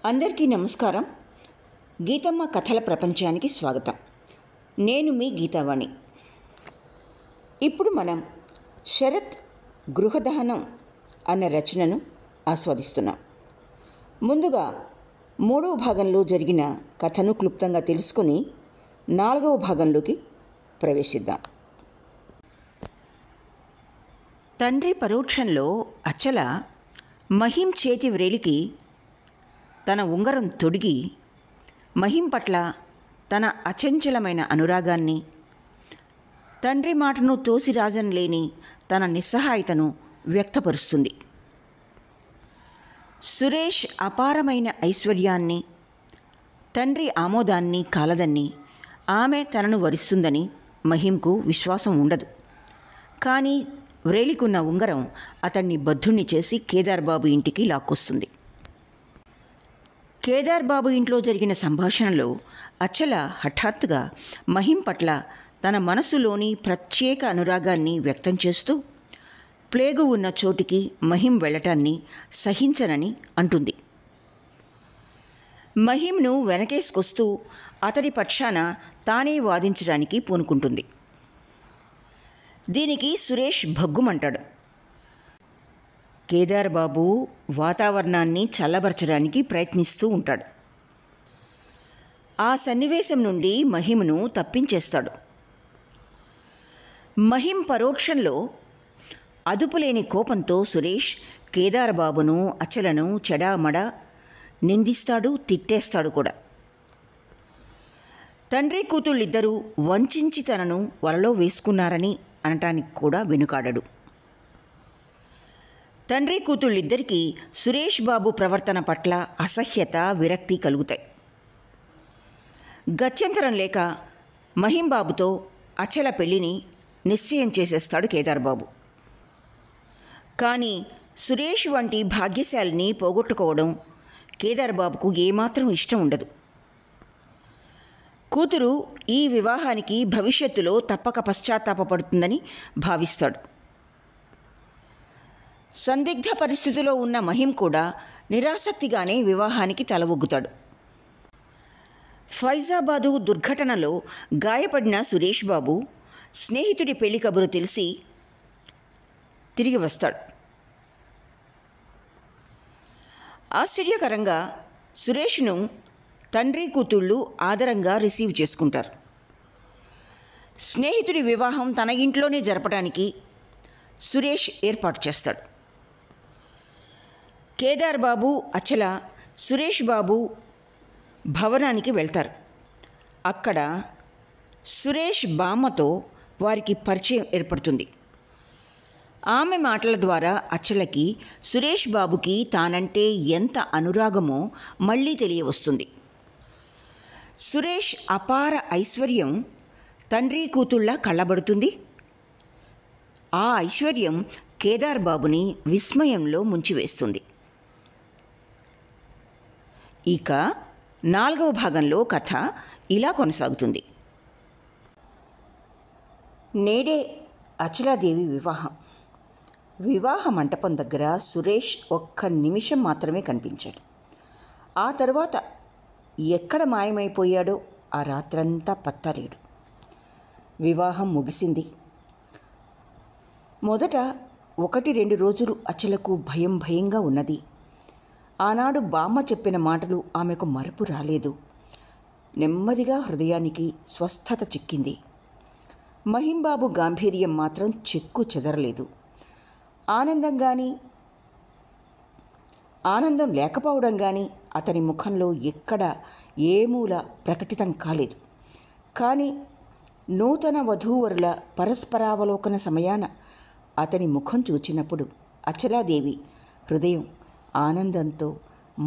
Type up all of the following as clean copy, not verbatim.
అందరికీ నమస్కారం. గీతమ్మ కథల ప్రపంచానికి స్వాగతం. నేను మీ గీతావాణి. ఇప్పుడు మనం శరత్ గృహదహనం అన్న రచనను ఆస్వాదిస్తున్నాం. ముందుగా 3వ భాగంలో జరిగిన కథను క్లుప్తంగా తెలుసుకుని 4వ భాగంలోకి ప్రవేశిద్దాం. తండ్రి పరోక్షంలో అచల మహిం చేతి వ్రేలికి తన ఉంగరం తొడిగి మహిం పట్ల తన అచంచలమైన అనురాగాన్ని, తండ్రి మాటను తోసిరాజనలేని తన నిస్సహాయతను వ్యక్తపరుస్తుంది. సురేష్ అపారమైన ఐశ్వర్యాన్ని, తండ్రి ఆమోదాన్ని కాలదన్ని ఆమె తనను వరిస్తుందని మహింకు విశ్వాసం ఉండదు. కానీ వ్రేలికున్న ఉంగరం అతన్ని బద్ధుణ్ణి చేసి కేదార్ బాబు ఇంటికి లాక్కొస్తుంది. కేదార్ బాబు ఇంట్లో జరిగిన సంభాషణలో అచల హఠాత్తుగా మహిం పట్ల తన మనసులోని ప్రత్యేక అనురాగాన్ని వ్యక్తం చేస్తూ ప్లేగు ఉన్న చోటికి మహిం వెళ్ళటాన్ని సహించనని అంటుంది. మహింను వెనకేసుకొస్తూ అతడి పక్షాన తానే వాదించడానికి పూనుకుంటుంది. దీనికి సురేష్ భగ్గుమంటాడు. కేదార్ బాబు వాతావరణాన్ని చల్లబరచడానికి ప్రయత్నిస్తూ ఉంటాడు. ఆ సన్నివేశం నుండి మహిమను తప్పించేస్తాడు. మహిం పరోక్షంలో అదుపులేని కోపంతో సురేష్ కేదార్ బాబును అచలను చెడామడా నిందిస్తాడు, తిట్టేస్తాడు కూడా. తండ్రి కూతుళ్ళిద్దరూ వంచించి తనను వలలో వేసుకున్నారని అనటానికి కూడా వెనుకాడడు. తండ్రి కూతుళ్ళిద్దరికీ సురేష్ బాబు ప్రవర్తన పట్ల అసహ్యత, విరక్తి కలుగుతాయి. గత్యంతరం లేక మహిం బాబుతో అచల పెళ్లిని నిశ్చయం చేసేస్తాడు కేదార్ బాబు. కానీ సురేష్ వంటి భాగ్యశాలిని పోగొట్టుకోవడం కేదార్ బాబుకు ఏమాత్రం ఇష్టం ఉండదు. కూతురు ఈ వివాహానికి భవిష్యత్తులో తప్పక పశ్చాత్తాపపడుతుందని భావిస్తాడు. సందిగ్ధ పరిస్థితిలో ఉన్న మహిం కూడా నిరాసక్తిగానే వివాహానికి తలవొగ్గుతాడు. ఫైజాబాదు దుర్ఘటనలో గాయపడిన సురేష్ బాబు స్నేహితుడి పెళ్లి కబురు తెలిసి తిరిగి వస్తాడు. ఆశ్చర్యకరంగా సురేష్ను తండ్రి కూతుళ్ళు ఆదరంగా రిసీవ్ చేసుకుంటారు. స్నేహితుడి వివాహం తన ఇంట్లోనే జరపడానికి సురేష్ ఏర్పాటు చేస్తాడు. కేదార్ బాబు, అచల సురేష్ బాబు భవనానికి వెళ్తారు. అక్కడ సురేష్ బామ్మతో వారికి పరిచయం ఏర్పడుతుంది. ఆమె మాటల ద్వారా అచలకి సురేష్ బాబుకి తానంటే ఎంత అనురాగమో మళ్ళీ తెలియవస్తుంది. సురేష్ అపార ఐశ్వర్యం తండ్రి కూతుళ్ళ కళ్ళబడుతుంది. ఆ ఐశ్వర్యం కేదార్ బాబుని విస్మయంలో ముంచివేస్తుంది. ఇక 4వ భాగంలో కథ ఇలా కొనసాగుతుంది. నేడే అచలాదేవి వివాహం. వివాహ మంటపం దగ్గర సురేష్ ఒక్క నిమిషం మాత్రమే కనిపించాడు. ఆ తర్వాత ఎక్కడ మాయమైపోయాడో ఆ రాత్రంతా పత్తాలేడు. వివాహం ముగిసింది. మొదట 1-2 రోజులు అచలకు భయంగా ఉన్నది. ఆనాడు బామ్మ చెప్పిన మాటలు ఆమెకు మరపు రాలేదు. నెమ్మదిగా హృదయానికి స్వస్థత చిక్కింది. మహింబాబు గాంభీర్యం మాత్రం చెక్కు చెదరలేదు. ఆనందం లేకపోవడం కానీ అతని ముఖంలో ఎక్కడ ఏ మూల ప్రకటితం కాలేదు. కానీ నూతన వధూవరుల పరస్పరావలోకన సమయాన అతని ముఖం చూచినప్పుడు అచలాదేవి హృదయం ఆనందంతో,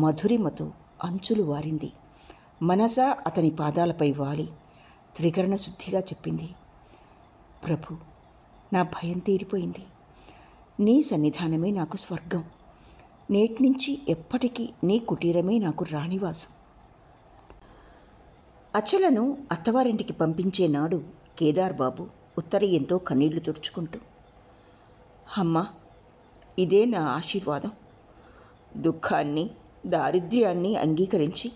మధురిమతో అంచులు వారింది. మనసా అతని పాదాలపై వాలి త్రికరణ శుద్ధిగా చెప్పింది, ప్రభు, నా భయం తీరిపోయింది. నీ సన్నిధానమే నాకు స్వర్గం. నేటినుంచి ఎప్పటికీ నీ కుటీరమే నాకు రాణివాసం. అచలను అత్తవారింటికి పంపించే నాడు కేదార్ బాబు ఉత్తరీయంతో కన్నీళ్లు తుడుచుకుంటూ, అమ్మా, ఇదే నా ఆశీర్వాదం. దుఃఖాన్ని దారిద్ర్యాన్ని అంగీకరించి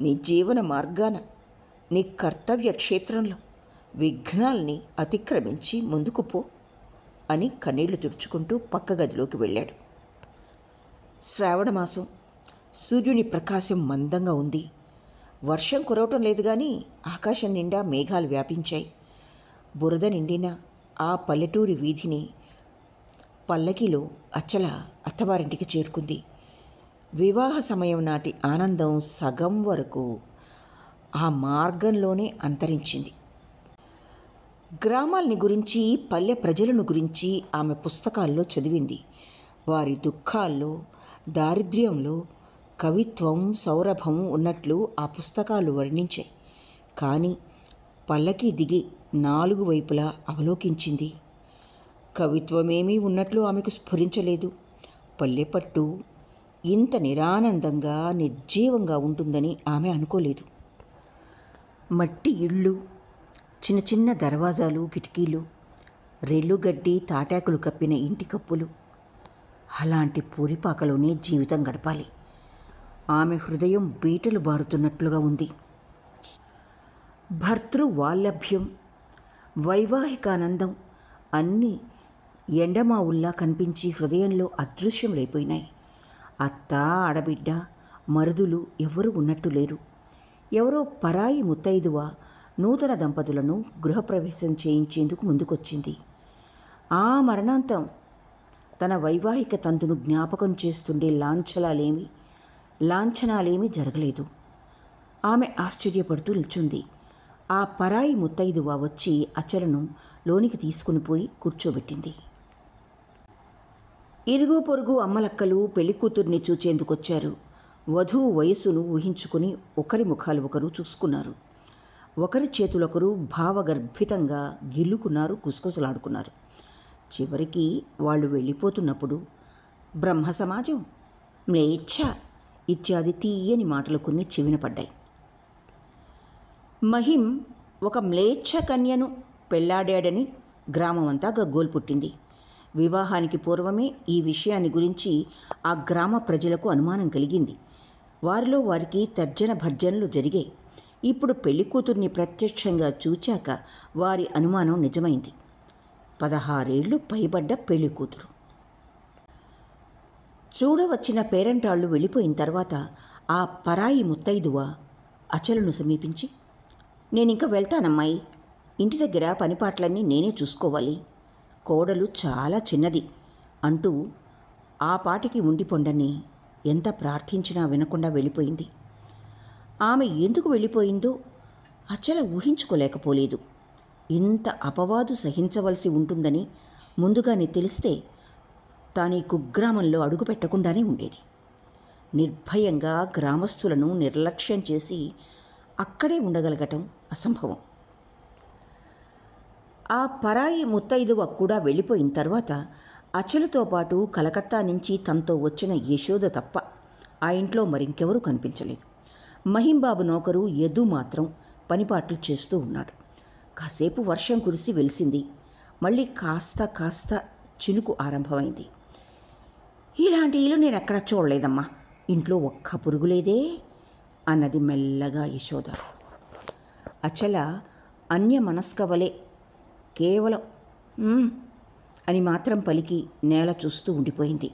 నీ జీవన మార్గాన, నీ కర్తవ్య క్షేత్రంలో విఘ్నాల్ని అతిక్రమించి ముందుకు పో అని కన్నీళ్లు తుడుచుకుంటూ పక్క గదిలోకి వెళ్ళాడు. శ్రావణమాసం. సూర్యుని ప్రకాశం మందంగా ఉంది. వర్షం కురవటం లేదు కానీ ఆకాశం నిండా మేఘాలు వ్యాపించాయి. బురద నిండిన ఆ పల్లెటూరి వీధిని పల్లకిలో అచ్చల అత్తవారింటికి చేరుకుంది. వివాహ సమయం నాటి ఆనందం సగం వరకు ఆ మార్గంలోనే అంతరించింది. గ్రామాల్ని గురించి, పల్లె ప్రజలను గురించి ఆమె పుస్తకాల్లో చదివింది. వారి దుఃఖాల్లో, దారిద్ర్యంలో కవిత్వం, సౌరభం ఉన్నట్లు ఆ పుస్తకాలు వర్ణించాయి. కానీ పల్లకి దిగి 4 వైపులా అవలోకించింది. కవిత్వమేమీ ఉన్నట్లు ఆమెకు స్ఫురించలేదు. పల్లెపట్టు ఇంత నిరానందంగా, నిర్జీవంగా ఉంటుందని ఆమె అనుకోలేదు. మట్టి ఇళ్ళు, చిన్న చిన్న దర్వాజాలు, కిటికీలు, రెల్లుగడ్డి, తాటాకులు కప్పిన ఇంటి కప్పులు. అలాంటి పూరిపాకలోనే జీవితం గడపాలి. ఆమె హృదయం బీటలు బారుతున్నట్లుగా ఉంది. భర్తృవాల్లభ్యం, వైవాహికానందం అన్నీ ఎండమావుల్లా కనిపించి హృదయంలో అదృశ్యములైపోయినాయి. అత్త, ఆడబిడ్డ, మరుదులు ఎవరూ ఉన్నట్టు లేరు. ఎవరో పరాయి ముత్తైదువ నూతన దంపతులను గృహప్రవేశం చేయించేందుకు ముందుకొచ్చింది. ఆ మరణాంతం తన వైవాహిక తంతును జ్ఞాపకం చేస్తుండే లాంఛనాలేమీ జరగలేదు. ఆమె ఆశ్చర్యపడుతూ నిల్చుంది. ఆ పరాయి ముత్తైదువ వచ్చి అచలను లోనికి తీసుకుని పోయి కూర్చోబెట్టింది. ఇరుగు పొరుగు అమ్మలక్కలు పెళ్లికూతుర్ని చూచేందుకొచ్చారు. వధువు వయస్సును ఊహించుకుని ఒకరి ముఖాలు ఒకరు చూసుకున్నారు. ఒకరి చేతులొకరు భావగర్భితంగా గిల్లుకున్నారు, కుసకుసలాడుకున్నారు. చివరికి వాళ్ళు వెళ్ళిపోతున్నప్పుడు బ్రహ్మ సమాజం, మ్లేచ్ఛ ఇత్యాది తీయని మాటలు కొన్ని చెవిన పడ్డాయి. మహిం ఒక మ్లేచ్ఛ కన్యను పెళ్లాడాడని గ్రామమంతా గగ్గోలు పుట్టింది. వివాహానికి పూర్వమే ఈ విషయాన్ని గురించి ఆ గ్రామ ప్రజలకు అనుమానం కలిగింది. వారిలో వారికి తర్జన భర్జనలు జరిగాయి. ఇప్పుడు పెళ్లికూతుర్ని ప్రత్యక్షంగా చూచాక వారి అనుమానం నిజమైంది. 16 ఏళ్లు పైబడ్డ పెళ్లికూతురు. చూడవచ్చిన పేరంటాళ్ళు వెళ్ళిపోయిన తర్వాత ఆ పరాయి ముత్తైదువ అచలను సమీపించి, నేనింక వెళ్తానమ్మాయి, ఇంటి దగ్గర పనిపాట్లన్నీ నేనే చూసుకోవాలి, కోడలు చాలా చిన్నది అంటూ ఆ పాటికి ఉండిపొండని ఎంత ప్రార్థించినా వినకుండా వెళ్ళిపోయింది. ఆమె ఎందుకు వెళ్ళిపోయిందో అచల ఊహించుకోలేకపోలేదు. ఇంత అపవాదు సహించవలసి ఉంటుందని ముందుగానే తెలిస్తే తానీ కుగ్రామంలో అడుగుపెట్టకుండానే ఉండేది. నిర్భయంగా గ్రామస్తులను నిర్లక్ష్యం చేసి అక్కడే ఉండగలగటం అసంభవం. ఆ పరాయి ముత్తైదువ కూడా వెళ్ళిపోయిన తర్వాత అచలతో పాటు కలకత్తా నుంచి తనతో వచ్చిన యశోద తప్ప ఆ ఇంట్లో మరింకెవరూ కనిపించలేదు. మహింబాబు నౌకరు యదు మాత్రం పనిపాట్లు చేస్తూ ఉన్నాడు. కాసేపు వర్షం కురిసి వెలిసింది. మళ్ళీ కాస్త చినుకు ఆరంభమైంది. ఇలాంటి ఇల్లు నేను ఎక్కడా చూడలేదమ్మా, ఇంట్లో ఒక్క పురుగులేదే అన్నది మెల్లగా యశోద. అచల అన్యమనస్కవలే కేవలం అని మాత్రం పలికి నేల చూస్తూ ఉండిపోయింది.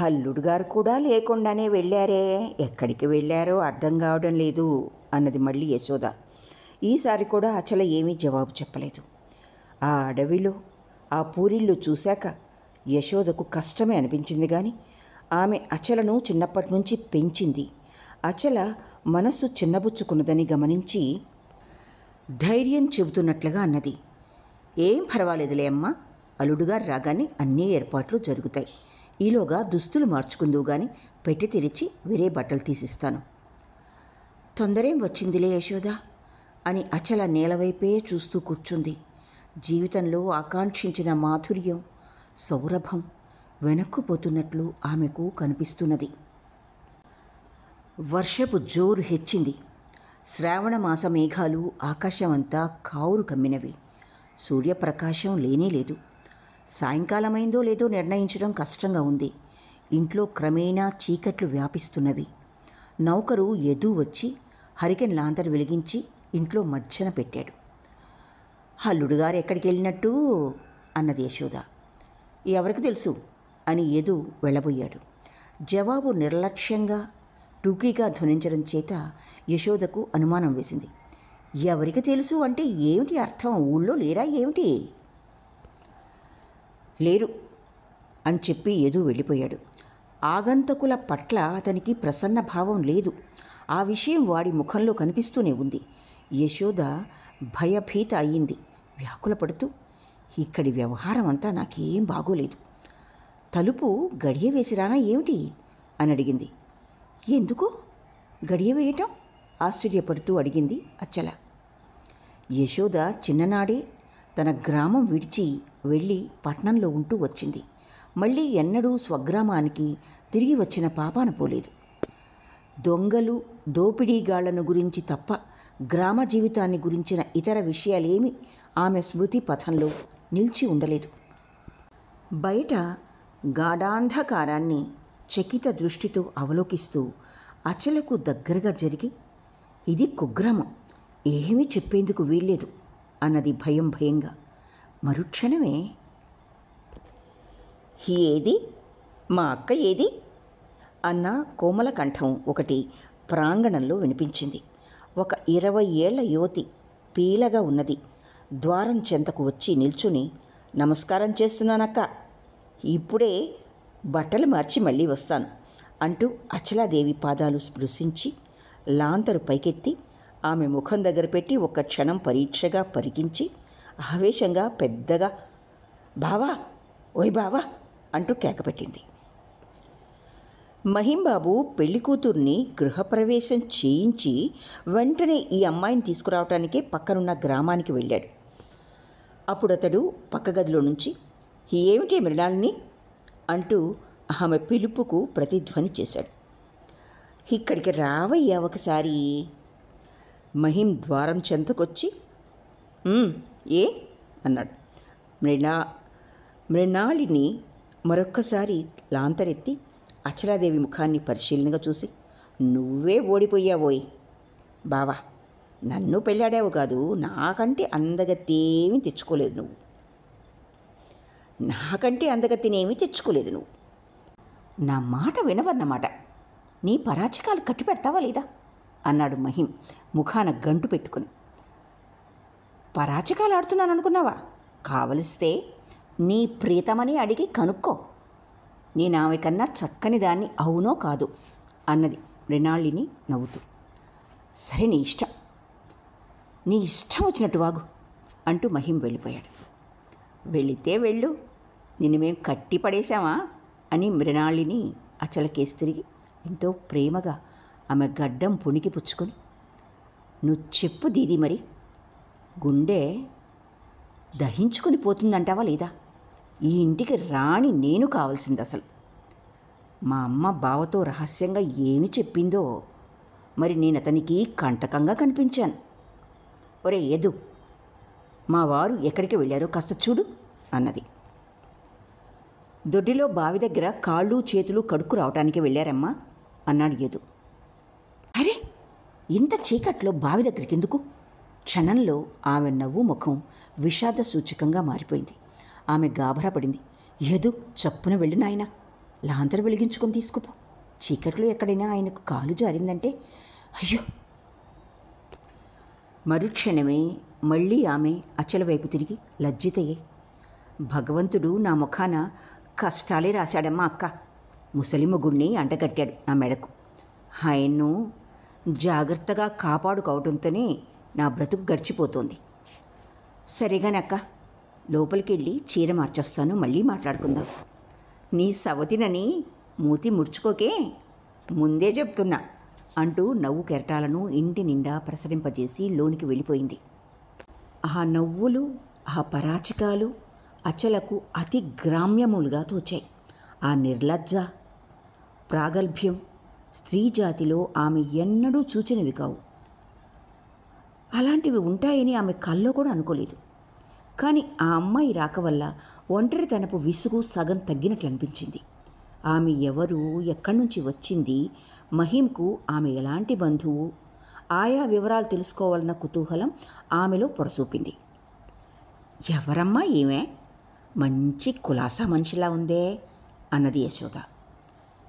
అల్లుడుగారు కూడా లేకుండానే వెళ్ళారే, ఎక్కడికి వెళ్ళారో అర్థం కావడం లేదు అన్నది మళ్ళీ యశోద. ఈసారి కూడా అచల ఏమీ జవాబు చెప్పలేదు. ఆ అడవిలో ఆ పూరిళ్ళు చూశాక యశోదకు కష్టమే అనిపించింది. కానీ ఆమె అచలను చిన్నప్పటి నుంచి పెంచింది. అచల మనస్సు చిన్నబుచ్చుకున్నదని గమనించి ధైర్యం చెబుతున్నట్లుగా అన్నది. ఏం పర్వాలేదులే అమ్మా, అల్లుడుగారు రాగానే అన్ని ఏర్పాట్లు జరుగుతాయి. ఈలోగా దుస్తులు మార్చుకుందువు గాని పెట్టి తెరిచి వేరే బట్టలు తీసిస్తాను. తొందరేం వచ్చిందిలే యశోద అని అచల నేలవైపే చూస్తూ కూర్చుంది. జీవితంలో ఆకాంక్షించిన మాధుర్యం, సౌరభం వెనక్కుపోతున్నట్లు ఆమెకు కనిపిస్తున్నది. వర్షపు జోరు హెచ్చింది. శ్రావణమాస మేఘాలు ఆకాశమంతా కావురు కమ్మినవి. సూర్యప్రకాశం లేనేలేదు. సాయంకాలమైందో లేదో నిర్ణయించడం కష్టంగా ఉంది. ఇంట్లో క్రమేణా చీకట్లు వ్యాపిస్తున్నవి. నౌకరు యదు వచ్చి హరికెన్ లాంతరు వెలిగించి ఇంట్లో మధ్యన పెట్టాడు. అల్లుడుగారు ఎక్కడికి వెళ్ళినట్టు అన్నది యశోద. ఎవరికి తెలుసు అని యదు వెళ్ళబోయాడు. జవాబు నిర్లక్ష్యంగా టూకీగా ధ్వనించడం చేత యశోదకు అనుమానం వేసింది. ఎవరికి తెలుసు అంటే ఏమిటి అర్థం? ఊళ్ళో లేరా ఏమిటి? లేరు అని చెప్పి యదు వెళ్ళిపోయాడు. ఆగంతకుల పట్ల అతనికి ప్రసన్న భావం లేదు. ఆ విషయం వాడి ముఖంలో కనిపిస్తూనే ఉంది. యశోద భయభీత అయ్యింది. వ్యాకులపడుతూ, ఇక్కడి వ్యవహారం అంతా నాకేం బాగోలేదు. తలుపు గడియ వేసిరానా ఏమిటి అని అడిగింది. ఎందుకు గడియ వేయటం? ఆశ్చర్యపడుతూ అడిగింది అచ్చల. యశోద చిన్ననాడే తన గ్రామం విడిచి వెళ్ళి పట్నంలో ఉంటూ వచ్చింది. మళ్ళీ ఎన్నడూ స్వగ్రామానికి తిరిగి వచ్చిన పాపాన పోలేదు. దొంగలు దోపిడీగాళ్లను గురించి తప్ప గ్రామ జీవితాన్ని గురించిన ఇతర విషయాలేమీ ఆమె స్మృతి పథంలో నిలిచి ఉండలేదు. బయట గాఢాంధకారాన్ని చకిత దృష్టితో అవలోకిస్తూ అచలకు దగ్గరగా జరిగి, ఇది కుగ్రామం, ఏమీ చెప్పేందుకు వీల్లేదు అన్నది భయం భయంగా. మరుక్షణమే, ఏది మా అక్క ఏది అన్న కోమల కంఠం ఒకటి ప్రాంగణంలో వినిపించింది. ఒక 20 ఏళ్ల యువతి పీలగా ఉన్నది ద్వారం చెంతకు వచ్చి నిల్చుని, నమస్కారం చేస్తున్నానక్క, ఇప్పుడే బట్టలు మార్చి మళ్ళీ వస్తాను అంటూ అచలాదేవి పాదాలు స్పృశించి లాంతరు పైకెత్తి ఆమె ముఖం దగ్గర పెట్టి ఒక క్షణం పరీక్షగా పరికించి ఆవేశంగా పెద్దగా, బావా ఓయ్ బావా అంటూ కేకపెట్టింది. మహింబాబు పెళ్లికూతుర్ని గృహప్రవేశం చేయించి వెంటనే ఈ అమ్మాయిని తీసుకురావటానికే పక్కనున్న గ్రామానికి వెళ్ళాడు. అప్పుడు అతడు పక్క గదిలో నుంచి, ఏమిటి మృణాలిని అంటూ ఆమె పిలుపుకు ప్రతిధ్వని చేశాడు. ఇక్కడికి రావయ్యా ఒకసారి. మహిం ద్వారం చెంతకొచ్చి, ఏ అన్నాడు. మృణాళిని మరొక్కసారి లాంతరెత్తి అచలాదేవి ముఖాన్ని పరిశీలనగా చూసి, నువ్వే ఓడిపోయావోయ్ బావా, నన్ను పెళ్ళాడావు కాదు, నాకంటే అందగత్తేమీ తెచ్చుకోలేదు నువ్వు, నా మాట వినవన్నమాట. నీ పరాచికాలు కట్టి పెడతావా లేదా అన్నాడు మహిం ముఖాన గంటు పెట్టుకుని. పరాచికాలు ఆడుతున్నాను అనుకున్నావా? కావలిస్తే నీ ప్రీతమని అడిగి కనుక్కో. నేను ఆమె కన్నా చక్కని దాన్ని అవునో కాదు అన్నది మృణాళిని నవ్వుతూ. సరే, నీ ఇష్టం వచ్చినట్టు వాగు అంటూ మహిం వెళ్ళిపోయాడు. వెళితే వెళ్ళు, నిన్ను మేము కట్టి పడేశామా అని మృణాళిని అచలకేసి తిరిగి ఎంతో ప్రేమగా ఆమె గడ్డం పుణికి పుచ్చుకొని, నువ్వు చెప్పు దీది, మరి గుండె దహించుకొని పోతుందంటావా లేదా? ఈ ఇంటికి రాణి నేను కావాల్సింది. అసలు మా అమ్మ బావతో రహస్యంగా ఏమి చెప్పిందో మరి నేను అతనికి కంటకంగా కనిపించాను. ఒరే యదు, మా వారు ఎక్కడికి వెళ్ళారో కాస్త చూడు అన్నది. దొడ్డిలో బావి దగ్గర కాళ్ళు చేతులు కడుక్కు రావటానికి వెళ్ళారమ్మా అన్నాడు యదు. అరే, ఇంత చీకట్లో బావి దగ్గరికి ఎందుకు? క్షణంలో ఆమె నవ్వు ముఖం విషాద సూచకంగా మారిపోయింది. ఆమె గాభరా పడింది. యదు, చప్పున వెళ్ళు నాయనా, లాంతరు వెలిగించుకొని తీసుకుపో. చీకట్లో ఎక్కడైనా ఆయనకు కాలు జారిందంటే అయ్యో. మరుక్షణమే మళ్ళీ ఆమె అచల వైపు తిరిగి లజ్జితయ్యాయి. భగవంతుడు నా ముఖాన కష్టాలే రాశాడమ్మా అక్క. ముసలిమగుణ్ణి అంటగట్టాడు నా మెడకు. ఆయన్ను జాగ్రత్తగా కాపాడుకోవడంతోనే నా బ్రతుకు గడిచిపోతోంది. సరేగాని అక్క, లోపలికి వెళ్ళి చీర మార్చొస్తాను, మళ్ళీ మాట్లాడుకుందాం. నీ సవతినని మూతి ముడుచుకోకే, ముందే చెప్తున్నా అంటూ నవ్వు కెరటాలను ఇంటి నిండా ప్రసరింపజేసి లోనికి వెళ్ళిపోయింది. ఆ నవ్వులు, ఆ పరాచికాలు అచలకు అతి గ్రామ్యములుగా తోచాయి. ఆ నిర్లజ్జ ప్రాగల్భ్యం స్త్రీ జాతిలో ఆమె ఎన్నడూ చూచినవి కావు. అలాంటివి ఉంటాయని ఆమె కల్లో కూడా అనుకోలేదు. కానీ ఆ అమ్మాయి రాక వల్ల ఒంటరితనపు విసుగు సగం తగ్గినట్లు అనిపించింది. ఆమె ఎవరు, ఎక్కడి నుంచి వచ్చింది, మహింకు ఆమె ఎలాంటి బంధువు, ఆయా వివరాలు తెలుసుకోవాలన్న కుతూహలం ఆమెలో పొడసూపింది. ఎవరమ్మా ఈమె, మంచి కులాసా మనిషిలా ఉందే అన్నది యశోద.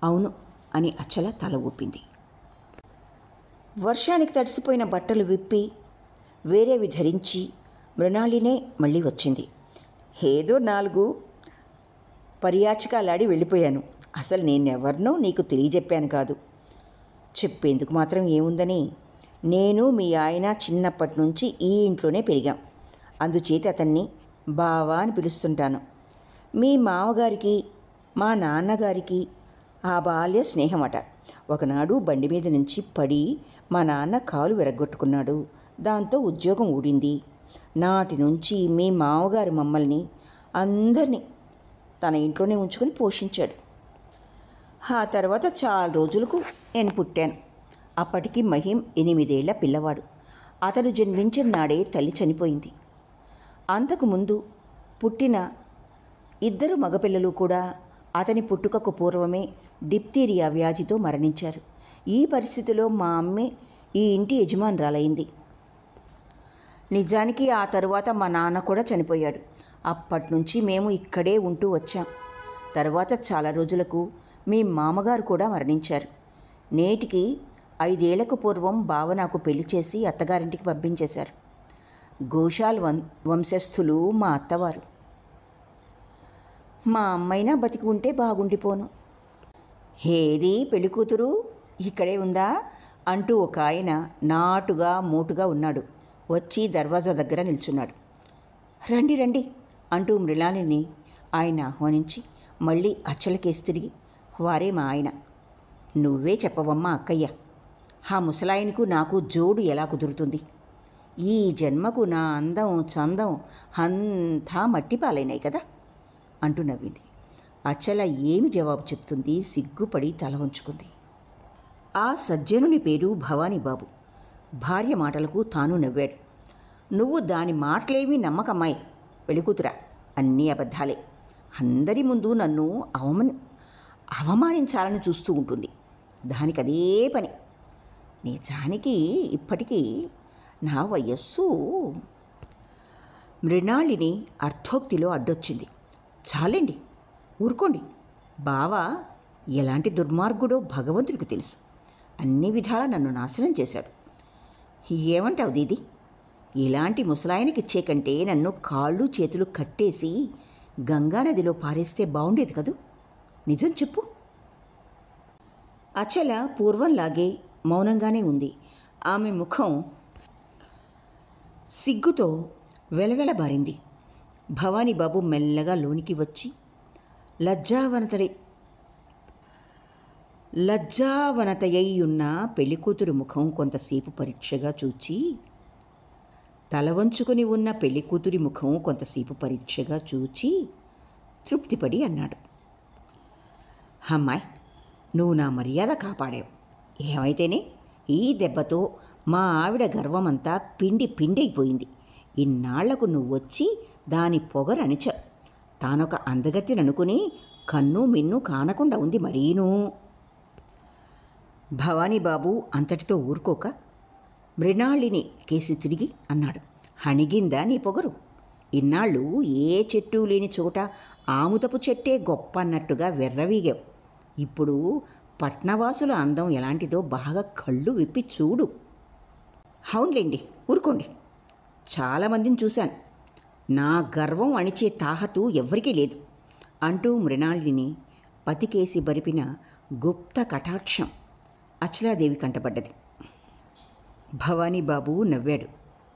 అవును అని అచల తల ఊపింది. వర్షానికి తడిసిపోయిన బట్టలు విప్పి వేరేవి ధరించి మృణాళినే మళ్ళీ వచ్చింది. ఏదో 4 పర్యాచకాలాడి వెళ్ళిపోయాను. అసలు నేనెవరినో నీకు తెలియజెప్పాను కాదు. చెప్పేందుకు మాత్రం ఏముందని, నేను మీ ఆయన చిన్నప్పటి నుంచి ఈ ఇంట్లోనే పెరిగాం. అందుచేత అతన్ని బావా అని పిలుస్తుంటాను. మీ మామగారికి మా నాన్నగారికి ఆ బాల్య స్నేహమట. ఒకనాడు బండి మీద నుంచి పడి మా నాన్న కాలు విరగ్గొట్టుకున్నాడు. దాంతో ఉద్యోగం ఊడింది. నాటి నుంచి మీ మామగారు మమ్మల్ని అందరినీ తన ఇంట్లోనే ఉంచుకొని పోషించాడు. ఆ తర్వాత చాలా రోజులకు నేను పుట్టాను. అప్పటికి మహిం 8 ఏళ్ల పిల్లవాడు. అతడు జన్మించిన నాడే తల్లి చనిపోయింది. అంతకుముందు పుట్టిన 2 మగపిల్లలు కూడా అతని పుట్టుకకు పూర్వమే డిప్తీరియా వ్యాధితో మరణించారు. ఈ పరిస్థితిలో మా అమ్మే ఈ ఇంటి యజమానురాలైంది. నిజానికి ఆ తరువాత మా నాన్న కూడా చనిపోయాడు. అప్పటి నుంచి మేము ఇక్కడే ఉంటూ వచ్చాం. తర్వాత చాలా రోజులకు మీ మామగారు కూడా మరణించారు. నేటికి 5 ఏళ్లకు పూర్వం బావ నాకు పెళ్లి చేసి అత్తగారింటికి పంపించేశారు. ఘోషాల్ వంశస్థులు మా అత్తవారు. మా అమ్మైనా బతికి ఉంటే బాగుండిపోను. ఏది పెళ్లి కూతురు ఇక్కడే ఉందా అంటూ ఒక ఆయన నాటుగా మోటుగా ఉన్నాడు. వచ్చి దర్వాజా దగ్గర నిల్చున్నాడు. రండి రండి అంటూ మృణాలిని ఆయన ఆహ్వానించి మళ్ళీ అచ్చలకేసి తిరిగి, వారే మా ఆయన. నువ్వే చెప్పవమ్మా అక్కయ్య, ఆ ముసలాయనకు నాకు జోడు ఎలా కుదురుతుంది? ఈ జన్మకు నా అందం చందం అంతా మట్టిపాలైనాయి కదా అంటూ నవ్వింది. అచ్చల ఏమి జవాబు చెప్తుంది? సిగ్గుపడి తల వంచుకుంది. ఆ సజ్జనుని పేరు భవానీబాబు. భార్య మాటలకు తాను నవ్వాడు. నువ్వు దాని మాటలేమీ నమ్మకమ్మాయి, పెళ్ళికూతురా, అన్నీ అబద్ధాలే. అందరి ముందు నన్ను అవమానించాలని చూస్తూ ఉంటుంది. దానికి అదే పని. నిజానికి ఇప్పటికీ నా వయస్సు. మృణాళిని అర్ధోక్తిలో అడ్డొచ్చింది. చాలండి, ఊరుకోండి. బావ ఎలాంటి దుర్మార్గుడో భగవంతుడికి తెలుసు. అన్ని విధాలా నన్ను నాశనం చేశాడు. ఏమంటావు దీది? ఇలాంటి ముసలాయనకిచ్చే కంటే నన్ను కాళ్ళు చేతులు కట్టేసి గంగానదిలో పారేస్తే బాగుండేది కదూ. నిజం చెప్పు. అచల పూర్వంలాగే మౌనంగానే ఉంది. ఆమె ముఖం సిగ్గుతో వెలవెలబారింది. భవానీబాబు మెల్లగా లోనికి వచ్చి లజ్జావనతయ్యున్న పెళ్ళికూతురు ముఖం కొంతసేపు పరీక్షగా చూచి, తల వంచుకొని ఉన్న పెళ్ళికూతురి ముఖం కొంతసేపు పరీక్షగా చూచి తృప్తిపడి అన్నాడు. అమ్మాయి, నువ్వు నా మర్యాద కాపాడావు. ఏమైతేనే ఈ దెబ్బతో మా ఆవిడ గర్వమంతా పిండి పిండైపోయింది. ఇన్నాళ్లకు నువ్వు వచ్చి దాని పొగరనిచ తానొక అందగత్తిననుకుని కన్ను మిన్ను కానకుండా ఉంది మరీనూ. భవానీబాబు అంతటితో ఊరుకోక మృణాళిని కేసి తిరిగి అన్నాడు. హణిగిందా నీ పొగరు? ఇన్నాళ్ళు ఏ చెట్టు లేని చోట ఆముదపు చెట్టే గొప్ప అన్నట్టుగా వెర్రవీగావు. ఇప్పుడు పట్నవాసుల అందం ఎలాంటిదో బాగా కళ్ళు విప్పి చూడు. అవునులేండి, ఊరుకోండి. చాలామందిని చూశాను. నా గర్వం అణిచే తాహతు ఎవ్వరికీ లేదు అంటూ మృణాళిని పతికేసి బరిపిన గుప్త కటాక్షం అచలాదేవి కంటపడ్డది. భవానీబాబు నవ్వాడు.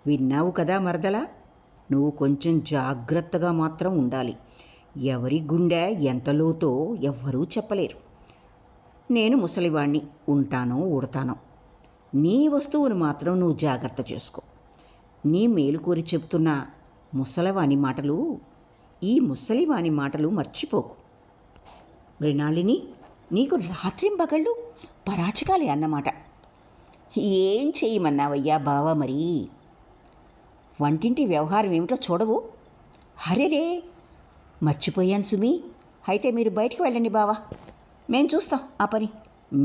విన్నావు కదా మరదలా, నువ్వు కొంచెం జాగ్రత్తగా మాత్రం ఉండాలి. ఎవరి గుండె ఎంత లోతో ఎవ్వరూ చెప్పలేరు. నేను ముసలివాణ్ణి, ఉంటానో ఊడతానో. నీ వస్తువును మాత్రం నువ్వు జాగ్రత్త చేసుకో. నీ మేలుకోరి చెప్తున్న ముసలివాని మాటలు, ఈ ముసలివాని మాటలు మర్చిపోకు. మృణాళిని, నీకు రాత్రింబగళ్ళు పరాచకాలే అన్నమాట. ఏం చేయమన్నావయ్యా బావా మరి? వంటింటి వ్యవహారం ఏమిటో చూడవు? హరేరే, మర్చిపోయాను సుమి. అయితే మీరు బయటికి వెళ్ళండి బావా. మేం చూస్తాం ఆ పని.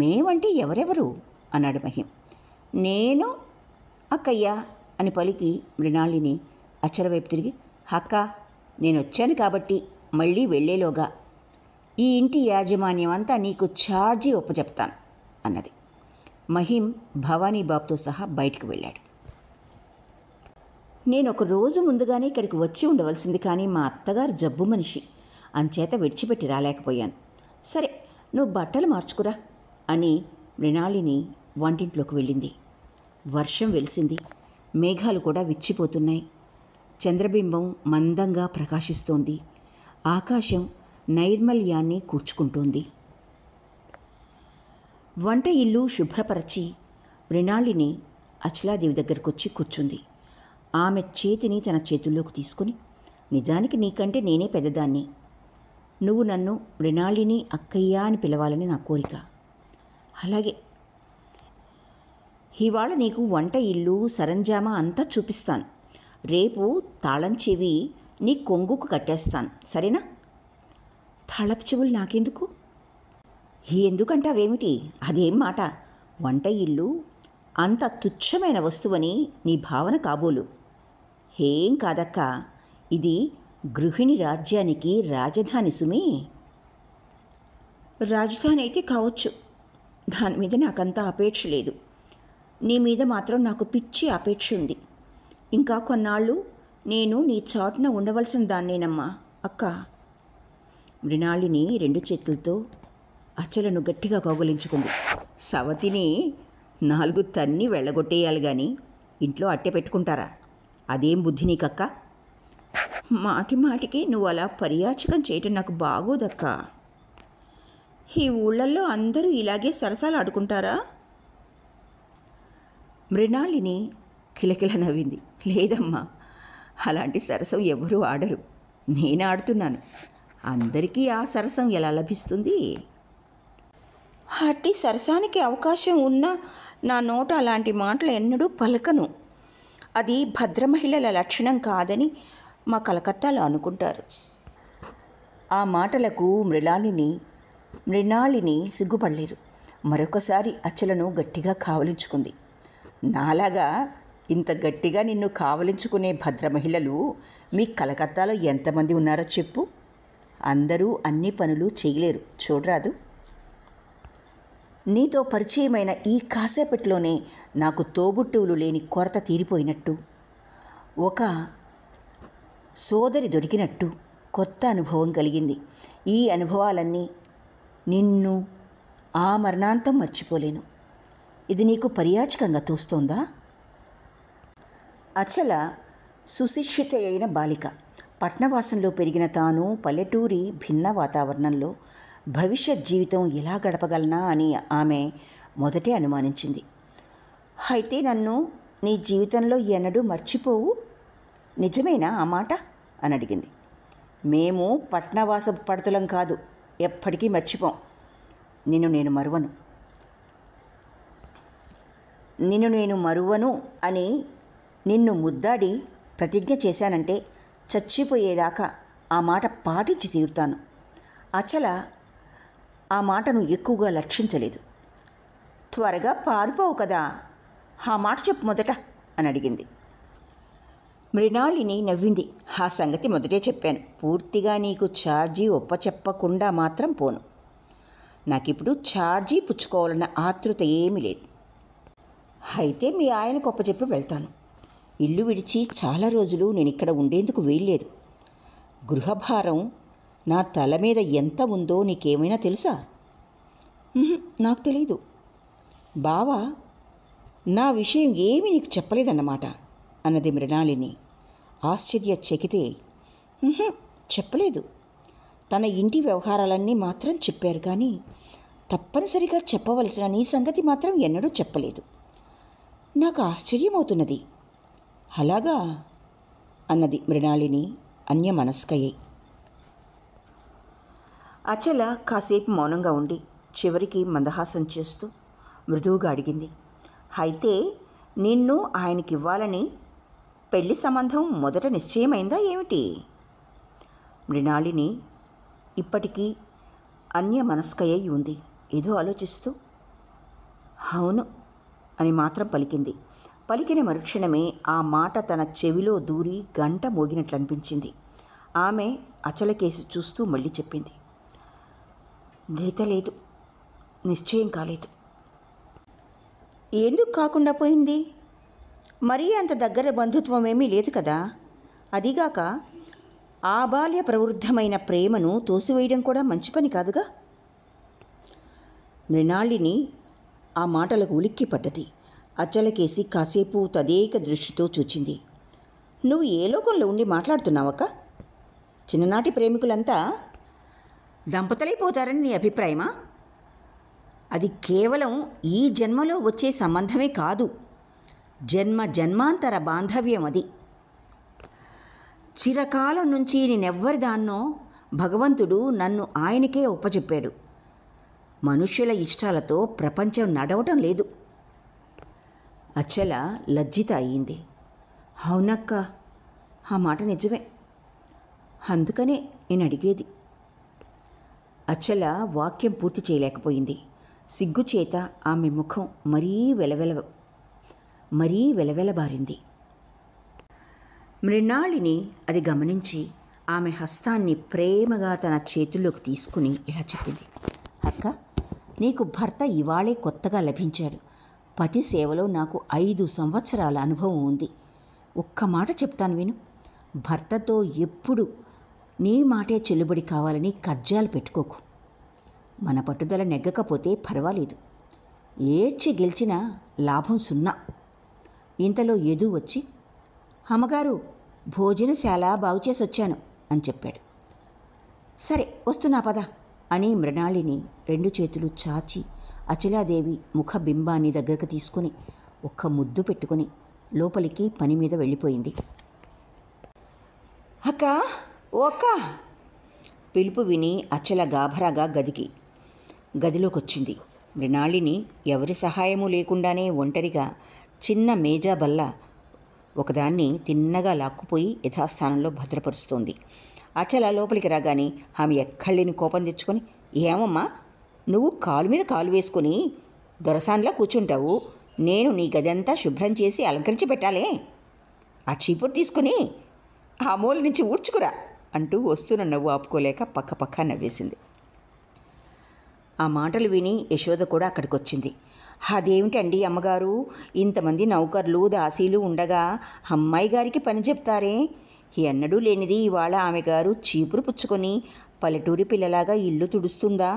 మేమంటే ఎవరెవరు అన్నాడు మహిం. నేను అక్కయ్య అని పలికి మృణాళిని అచ్చల వైపు తిరిగి, అక్క నేను వచ్చాను కాబట్టి మళ్ళీ వెళ్ళేలోగా ఈ ఇంటి యాజమాన్యం అంతా నీకు ఛార్జీ ఒప్పచెప్తాను అన్నది. మహిం భవానీ బాబుతో సహా బయటకు వెళ్ళాడు. నేను ఒక రోజు ముందుగానే ఇక్కడికి వచ్చి ఉండవలసింది, కానీ మా అత్తగారు జబ్బు మనిషి అంచేత విడిచిపెట్టి రాలేకపోయాను. సరే నువ్వు బట్టలు మార్చుకురా అని మృణాళిని వంటింట్లోకి వెళ్ళింది. వర్షం వెలిసింది. మేఘాలు కూడా విచ్చిపోతున్నాయి. చంద్రబింబం మందంగా ప్రకాశిస్తోంది. ఆకాశం నైర్మల్యాన్ని కూర్చుకుంటోంది. వంట ఇల్లు శుభ్రపరచి మృణాళిని అచలాదేవి దగ్గరకొచ్చి కూర్చుంది. ఆమె చేతిని తన చేతుల్లోకి తీసుకుని, నిజానికి నీకంటే నేనే పెద్దదాన్ని. నువ్వు నన్ను మృణాళిని అక్కయ్య అని పిలవాలని నా కోరిక. అలాగే ఇవాళ నీకు వంట ఇల్లు సరంజామా అంతా చూపిస్తాను. రేపు తాళం చెవి నీ కొంగుకు కట్టేస్తాను, సరేనా? తాళపు చెవులు నాకెందుకు? ఎందుకంటావేమిటి? అదేం మాట. వంట ఇల్లు అంత తుచ్చమైన వస్తువని నీ భావన కాబోలు. ఏం కాదక్క, ఇది గృహిణి రాజ్యానికి రాజధాని సుమి. రాజధాని అయితే కావచ్చు, దాని మీద నాకంత అపేక్ష లేదు. నీ మీద మాత్రం నాకు పిచ్చి అపేక్ష ఉంది. ఇంకా కొన్నాళ్ళు నేను నీ చాటున ఉండవలసిన దాన్నేనమ్మా అక్క. మృణాళిని 2 చేతులతో అచలను గట్టిగా కౌగలించుకుంది. సవతిని 4 తన్ని వెళ్ళగొట్టేయాలి కానీ ఇంట్లో అట్టె పెట్టుకుంటారా? అదేం బుద్ధి నీకక్క? మాటి మాటికి నువ్వు అలా పర్యాచకం చేయటం నాకు బాగోదక్క. ఈ ఊళ్ళల్లో అందరూ ఇలాగే సరసాలు ఆడుకుంటారా? మృణాళిని కిలకిల నవ్వింది. లేదమ్మా, అలాంటి సరసం ఎవరూ ఆడరు. నేను ఆడుతున్నాను. అందరికీ ఆ సరసం ఎలా లభిస్తుంది? అట్టి సరసానికి అవకాశం ఉన్నా నా నోట అలాంటి మాటలు ఎన్నడూ పలకను. అది భద్రమహిళల లక్షణం కాదని మా కలకత్తాలో అనుకుంటారు. ఆ మాటలకు మృణాళిని సిగ్గుపడలేరు. మరొకసారి అచలను గట్టిగా కావలించుకుంది. నాలాగా ఇంత గట్టిగా నిన్ను కావలించుకునే భద్రమహిళలు మీ కలకత్తాలో ఎంతమంది ఉన్నారో చెప్పు. అందరూ అన్ని పనులు చేయలేరు, చూడరాదు. నీతో పరిచయమైన ఈ కాసేపట్లోనే నాకు తోబుట్టువులు లేని కొరత తీరిపోయినట్టు, ఒక సోదరి దొరికినట్టు కొత్త అనుభవం కలిగింది. ఈ అనుభవాలన్నీ నిన్ను ఆ మరణాంతం మర్చిపోలేను. ఇది నీకు పర్యాచకంగా తోస్తోందా? అచల సుశిక్షిత అయిన బాలిక. పట్నవాసంలో పెరిగిన తాను పల్లెటూరి భిన్న వాతావరణంలో భవిష్యత్ జీవితం ఎలా గడపగలనా అని ఆమె మొదటే అనుమానించింది. అయితే నన్ను నీ జీవితంలో ఎన్నడూ మర్చిపోవు, నిజమేనా ఆ మాట అని అడిగింది. మేము పట్నవాస పడతులం కాదు, ఎప్పటికీ మర్చిపోం. నిన్ను నేను మరువను అని నిన్ను ముద్దాడి ప్రతిజ్ఞ చేశానంటే చచ్చిపోయేదాకా ఆ మాట పాటించి తీరుతాను. అచల ఆ మాటను ఎక్కువగా లక్షించలేదు. త్వరగా పారిపోవు కదా, ఆ మాట చెప్పు మొదట అని అడిగింది. మృణాళిని నవ్వింది. ఆ సంగతి మొదటే చెప్పాను. పూర్తిగా నీకు ఛార్జీ ఒప్పచెప్పకుండా మాత్రం పోను. నాకిప్పుడు ఛార్జీ పుచ్చుకోవాలన్న ఆతృత ఏమీ లేదు. అయితే మీ ఆయనకు ఒప్పచెప్పి వెళ్తాను. ఇల్లు విడిచి చాలా రోజులు నేను ఇక్కడ ఉండేందుకు వీల్లేదు. గృహభారం నా తల మీద ఎంత ఉందో నీకేమైనా తెలుసా? నాకు తెలీదు. బావా నా విషయం ఏమీ నీకు చెప్పలేదన్నమాట అన్నది మృణాళిని ఆశ్చర్యచకితే. చెప్పలేదు. తన ఇంటి వ్యవహారాలన్నీ మాత్రం చెప్పారు, కానీ తప్పనిసరిగా చెప్పవలసిన నీ సంగతి మాత్రం ఎన్నడూ చెప్పలేదు. నాకు ఆశ్చర్యమవుతున్నది. అలాగా అన్నది మృణాళిని అన్యమనస్కయ్యి. అచల కాసేపు మౌనంగా ఉండి చివరికి మందహాసం చేస్తూ మృదువుగా అడిగింది. అయితే నిన్ను ఆయనకివ్వాలని పెళ్లి సంబంధం మొదట నిశ్చయమైందా ఏమిటి? మృణాళిని ఇప్పటికీ అన్యమనస్కయ్యి ఉంది. ఏదో ఆలోచిస్తూ అవును అని మాత్రం పలికింది. పలికిన మరుక్షణమే ఆ మాట తన చెవిలో దూరి గంట మోగినట్లనిపించింది. ఆమె అచల కేసి చూస్తూ మళ్ళీ చెప్పింది, గీత లేదు, నిశ్చయం కాలేదు. ఎందుకు కాకుండా పోయింది? మరీ అంత దగ్గర బంధుత్వం ఏమీ లేదు కదా. అదిగాక ఆ బాల్య ప్రవృద్ధమైన ప్రేమను తోసివేయడం కూడా మంచి పని కాదుగా. మృణాళిని ఆ మాటలకు ఉలిక్కి పడ్డది. అచలకేసి కాసేపు తదేక దృష్టితో చూచింది. నువ్వు ఏ లోకంలో ఉండి మాట్లాడుతున్నావక్క? చిన్ననాటి ప్రేమికులంతా దంపతులైపోతారని నీ అభిప్రాయమా? అది కేవలం ఈ జన్మలో వచ్చే సంబంధమే కాదు, జన్మ జన్మాంతర బాంధవ్యం అది. చిరకాలం నుంచి నేనెవ్వరిదాన్నో భగవంతుడు నన్ను ఆయనకే ఒప్పచెప్పాడు. మనుష్యుల ఇష్టాలతో ప్రపంచం నడవటం లేదు. అచల లజ్జిత అయ్యింది. అవునక్క, ఆ మాట నిజమే. అందుకనే నేను అడిగేది. అచల వాక్యం పూర్తి చేయలేకపోయింది. సిగ్గుచేత ఆమె ముఖం మరీ వెలవెలబారింది. మృణాళిని అది గమనించి ఆమె హస్తాన్ని ప్రేమగా తన చేతుల్లోకి తీసుకుని ఇలా చెప్పింది, అక్క, నీకు భర్త ఇవాళే కొత్తగా లభించాడు. పతి సేవలో నాకు 5 సంవత్సరాల అనుభవం ఉంది. ఒక్క మాట చెప్తాను విను. భర్తతో ఎప్పుడు నీ మాటే చెల్లుబడి కావాలని కజ్జాలు పెట్టుకోకు. మన పట్టుదల నెగ్గకపోతే పర్వాలేదు, ఏడ్చి గెలిచినా లాభం 0. ఇంతలో యదు వచ్చి, అమ్మగారు, భోజనశాల బాగు చేసి వచ్చాను అని చెప్పాడు. సరే వస్తున్నా పద అని మృణాళిని 2 చేతులు చాచి అచలాదేవి ముఖబింబాన్ని దగ్గరకు తీసుకుని ఒక్క ముద్దు పెట్టుకుని లోపలికి పని మీద వెళ్ళిపోయింది. అక్క, ఓ అక్క పిలుపు విని అచల గాభరాగా గదిలోకొచ్చింది. మృణాళిని ఎవరి సహాయము లేకుండానే ఒంటరిగా చిన్న మేజా బల్ల ఒకదాన్ని తిన్నగా లాక్కుపోయి యథాస్థానంలో భద్రపరుస్తోంది. అచల లోపలికి రాగానే ఆమె ఎక్కళ్ళని కోపం తెచ్చుకొని, ఏమమ్మా, నువ్వు కాలు మీద కాలు వేసుకుని దొరసాన్లా కూర్చుంటావు, నేను నీ గదంతా శుభ్రం చేసి అలంకరించి పెట్టాలే, ఆ చీపురు తీసుకుని ఆ మూల నుంచి ఊడ్చుకురా అంటూ వస్తున్న నవ్వు ఆపుకోలేక పక్క నవ్వేసింది. ఆ మాటలు విని యశోద కూడా అక్కడికి వచ్చింది. అదేమిటండి అమ్మగారు, ఇంతమంది నౌకర్లు దాసీలు ఉండగా అమ్మాయి గారికి పని చెప్తారే? ఎన్నడూ లేనిది ఇవాళ ఆమె గారు చీపురు పుచ్చుకొని పల్లెటూరి పిల్లలాగా ఇల్లు తుడుస్తుందా?